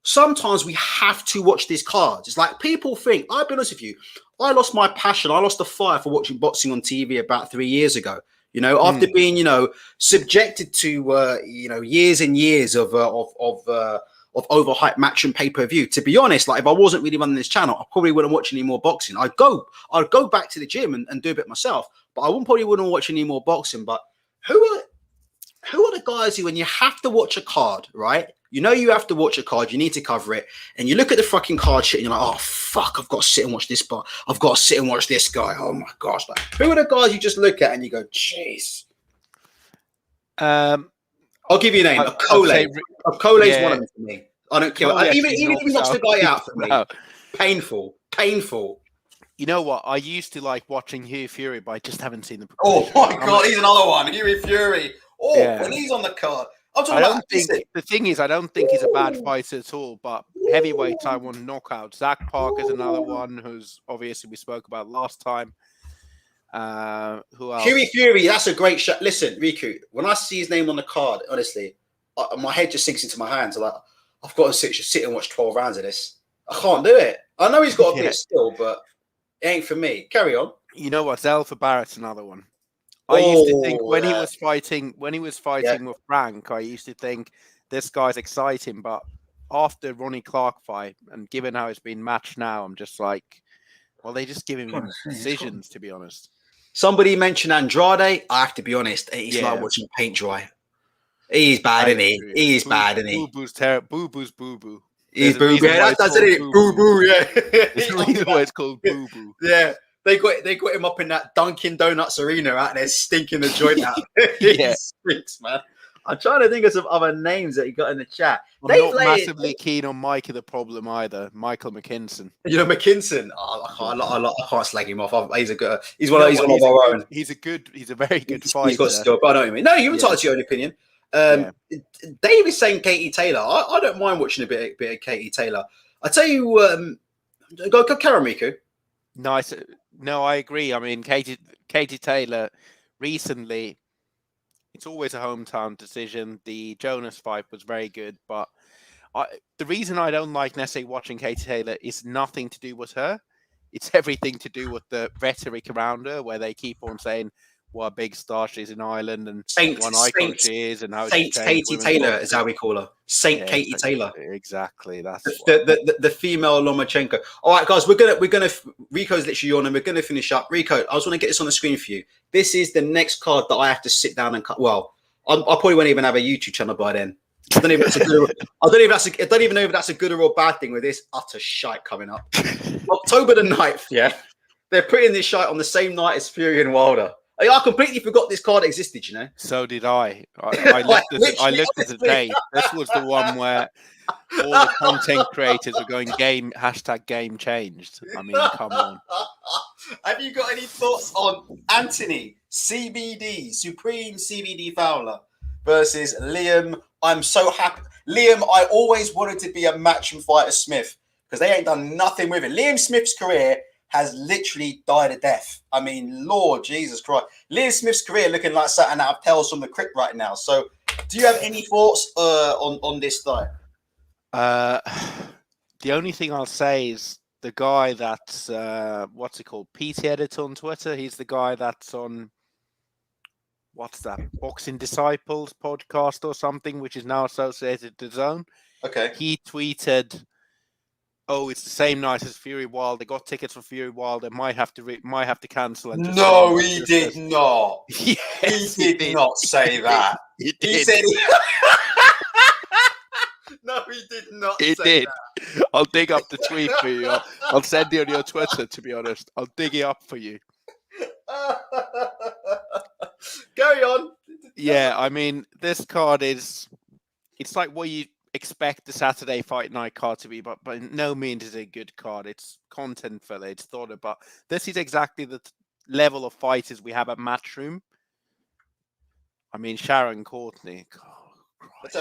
Sometimes we have to watch these cards. It's like people think. I'll be honest with you. I lost my passion. I lost the fire for watching boxing on TV about 3 years ago. After being, subjected to, years and years of overhyped match and pay-per-view. To be honest, like if I wasn't really running this channel, I probably wouldn't watch any more boxing. I'd go back to the gym and do a bit myself, but I probably wouldn't watch any more boxing. But who are the guys who, when you have to watch a card, right? You have to watch a card, you need to cover it, and you look at the fucking card shit and you're like, oh fuck, I've got to sit and watch this, but I've got to sit and watch this guy. Oh my gosh. Like, who are the guys you just look at and you go, jeez? I'll give you a name. Akole. Akole's one of them for me. I don't care. Even if he knocks the guy out for me. No. Painful. You know what? I used to like watching Hugh Fury, but I just haven't seen the. Oh my god, he's another one. Hugh Fury. Oh, yeah. When he's on the card. I don't think he's a bad fighter at all, but heavyweights I want knockout. Zach Parker's another one who's obviously we spoke about last time. Who else? Huey Fury, that's a great shot. Listen, Riku, when I see his name on the card, honestly, my head just sinks into my hands. I'm like, I've got to sit and watch 12 rounds of this. I can't do it. I know he's got a bit still, but it ain't for me. Carry on. You know what? Zelfa Barrett's another one. I used to think when he was fighting with Frank, I used to think this guy's exciting, but after Ronnie Clark fight and given how it's been matched now, I'm just like, well, they just give him decisions, to be honest. Somebody mentioned Andrade. I have to be honest, he's like watching paint dry. He's bad, isn't he? He's bad, isn't he? Boo-boo's terrible. Boo-boo's boo-boo. He's boo-boo. Yeah, that's it. Boo-boo, yeah. There's a reason why it's called boo-boo. Yeah. They got him up in that Dunkin' Donuts arena out there, stinking the joint out. He stinks, man. I'm trying to think of some other names that he got in the chat. I'm not massively keen on Mikey the Problem either. Michael McKinson. McKinson. I can't slag him off. He's one of our own. He's a very good fighter. He's got skill, but I know what you mean. No, you're entitled to your own opinion. Dave is saying Katie Taylor. I don't mind watching a bit of Katie Taylor. I tell you, go Karamiku. Nice. No, I agree. I mean, Katie Taylor recently, it's always a hometown decision. The Jonas fight was very good, but the reason I don't like necessarily watching Katie Taylor is nothing to do with her. It's everything to do with the rhetoric around her, where they keep on saying what a big star she is in Ireland and what an icon she is, and how Saint Katie Taylor is how we call her. Katie Taylor. Exactly. That's the female Lomachenko. All right, guys, we're gonna Rico's literally on, and we're gonna finish up. Rico, I just want to get this on the screen for you. This is the next card that I have to sit down and cut. Well, I probably won't even have a YouTube channel by then. I don't even know if that's a good or bad thing with this utter shite coming up. October the 9th, yeah. They're putting this shite on the same night as Fury and Wilder. I completely forgot this card existed, you know. So did I. I looked at the date. This was the one where all the content creators were going game changed. I mean, come on. Have you got any thoughts on Anthony CBD, Supreme CBD Fowler versus Liam? I'm so happy. Liam, I always wanted to be a match and fighter Smith because they ain't done nothing with it. Liam Smith's career has literally died a death. I mean, Lord Jesus Christ. Liam Smith's career looking like something out of Tales from the Crypt right now. So do you have any thoughts on this fight? The only thing I'll say is the guy that's, what's he called? PT Editor on Twitter. He's the guy that's on, what's that? Boxing Disciples podcast or something, which is now associated to DAZN. Okay. He tweeted, "Oh, it's the same night as Fury Wilder. Got tickets for Fury Wilder. Might have to cancel." And no, he did not. Yes, he did not say that. He did. He said. No, he did not. He did. That. I'll dig up the tweet for you. I'll send it on your Twitter. To be honest, I'll dig it up for you. Carry on. Yeah, I mean, this card is. It's like what you expect the Saturday Fight Night card to be, but by no means is it a good card. It's content filler. It's thought about. This is exactly the level of fighters we have at Matchroom. I mean, Sharon Courtney. Let's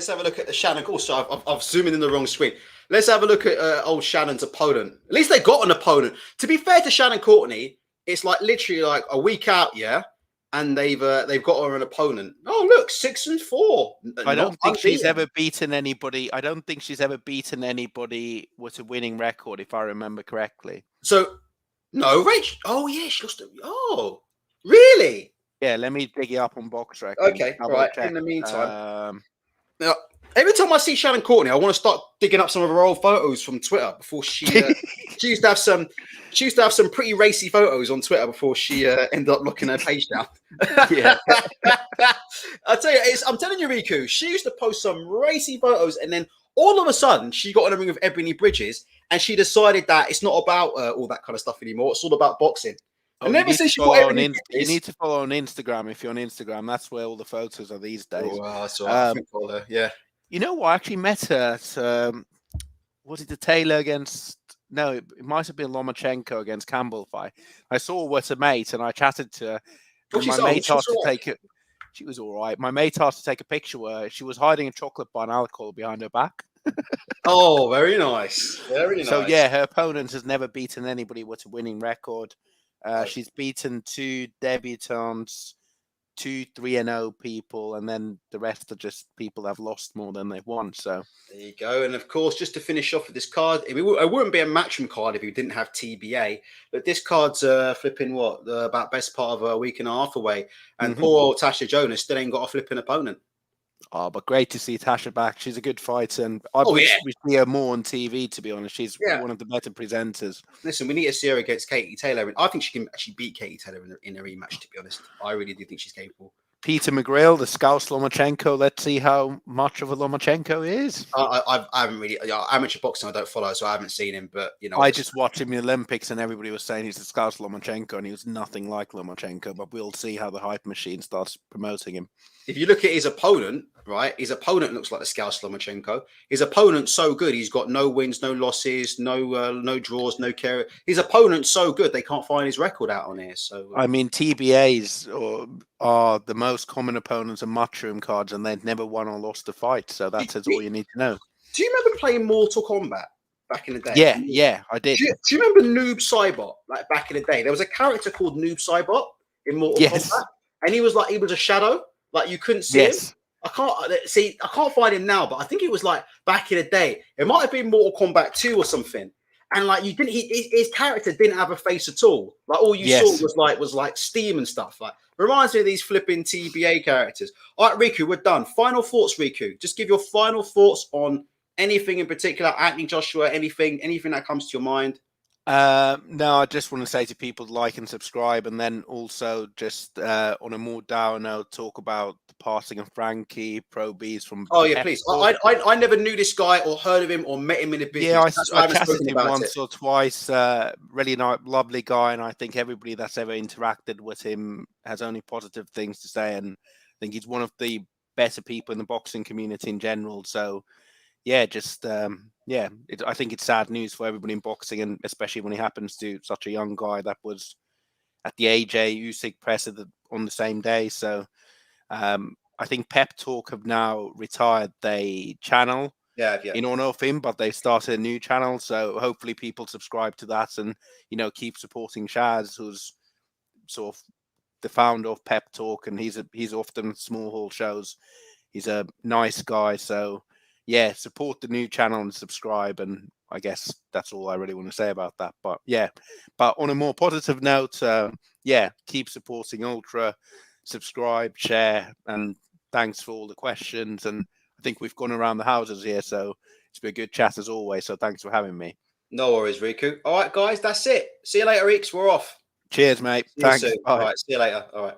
have a look at the Shannon. Also, I've zoomed in the wrong screen. Let's have a look at old Shannon's opponent. At least they got an opponent. To be fair to Shannon Courtney, it's like literally like a week out, yeah, and they've got her an opponent. Oh look, 6-4. I don't think she's ever beaten anybody. I don't think she's ever beaten anybody with a winning record, if I remember correctly. So no, Rach. Oh yeah, she lost. Oh, really? Yeah, let me dig it up on Box Record. Okay, all right. In the meantime, now, every time I see Shannon Courtney, I want to start digging up some of her old photos from Twitter before she used to have some pretty racy photos on Twitter before she ended up locking her page down. Yeah, I tell you, I'm telling you, Riku, she used to post some racy photos, and then all of a sudden she got in a ring with Ebony Bridges, and she decided that it's not about all that kind of stuff anymore. It's all about boxing. And you need to follow on Instagram if you're on Instagram. That's where all the photos are these days. Oh, so I think follow, yeah. You know what? I actually met her at, was it the Taylor against... No, it might have been Lomachenko against Campbell fight. I saw her with a mate and I chatted to her. My mate asked to take it. She was all right. My mate asked to take a picture where she was hiding a chocolate bar and alcohol behind her back. Oh, very nice. Very nice. So, yeah, her opponent has never beaten anybody with a winning record. She's beaten 2 debutantes, 2 3-0 people, and then the rest are just people that have lost more than they've won. So there you go. And of course, just to finish off with this card, it wouldn't be a matchroom card if you didn't have TBA. But this card's flipping about best part of a week and a half away, and poor old Tasha Jonas still ain't got a flipping opponent. Oh, but great to see Tasha back. She's a good fighter, and I wish we see her more on TV, to be honest. She's one of the better presenters. Listen, we need to see her against Katie Taylor. I think she can actually beat Katie Taylor in a rematch, to be honest. I really do think she's capable. Peter McGrill, the Scouse Lomachenko. Let's see how much of a Lomachenko is. I haven't really... amateur boxing I don't follow, so I haven't seen him, but, you know... I just watched him in the Olympics, and everybody was saying he's the Scouse Lomachenko, and he was nothing like Lomachenko, but we'll see how the hype machine starts promoting him. If you look at his opponent, right, his opponent looks like the Scouse Lomachenko. His opponent's so good. He's got no wins, no losses, no draws, no care. His opponent's so good, they can't find his record out on here. So I mean, TBAs are the most common opponents of matchroom cards, and they've never won or lost a fight. So that says all you need to know. Do you remember playing Mortal Kombat back in the day? Yeah, I did. Do you remember Noob Saibot? Like back in the day, there was a character called Noob Saibot in Mortal Kombat, and he was a shadow. Like you couldn't see him. I can't find him now, but I think it was like back in the day. It might have been Mortal Kombat 2 or something. And like you didn't, his character didn't have a face at all. Like all you saw was like steam and stuff. Like reminds me of these flipping TBA characters. All right, Riku, we're done. Final thoughts, Riku. Just give your final thoughts on anything in particular, Anthony Joshua, anything that comes to your mind. No, I just want to say to people to like and subscribe, and then also just on a more down note, talk about the passing of Frankie Pro B's from. Oh yeah, please. I never knew this guy or heard of him or met him in a business. Yeah, I chatted him once or twice. Really nice, lovely guy, and I think everybody that's ever interacted with him has only positive things to say, and I think he's one of the better people in the boxing community in general. So yeah, just I think it's sad news for everybody in boxing, and especially when he happens to such a young guy that was at the AJ Usyk press on the same day. So I think Pep Talk have now retired their channel in honor of him, but they've started a new channel. So hopefully people subscribe to that and, keep supporting Shaz, who's sort of the founder of Pep Talk, and he's often small hall shows. He's a nice guy. So yeah, support the new channel and subscribe. And I guess that's all I really want to say about that. But yeah, but on a more positive note, keep supporting Ultra, subscribe, share, and thanks for all the questions. And I think we've gone around the houses here, so it's been a good chat as always. So thanks for having me. No worries, Riku. All right, guys, that's it. See you later, Reeks. We're off. Cheers, mate. Thanks. All right, see you later. All right.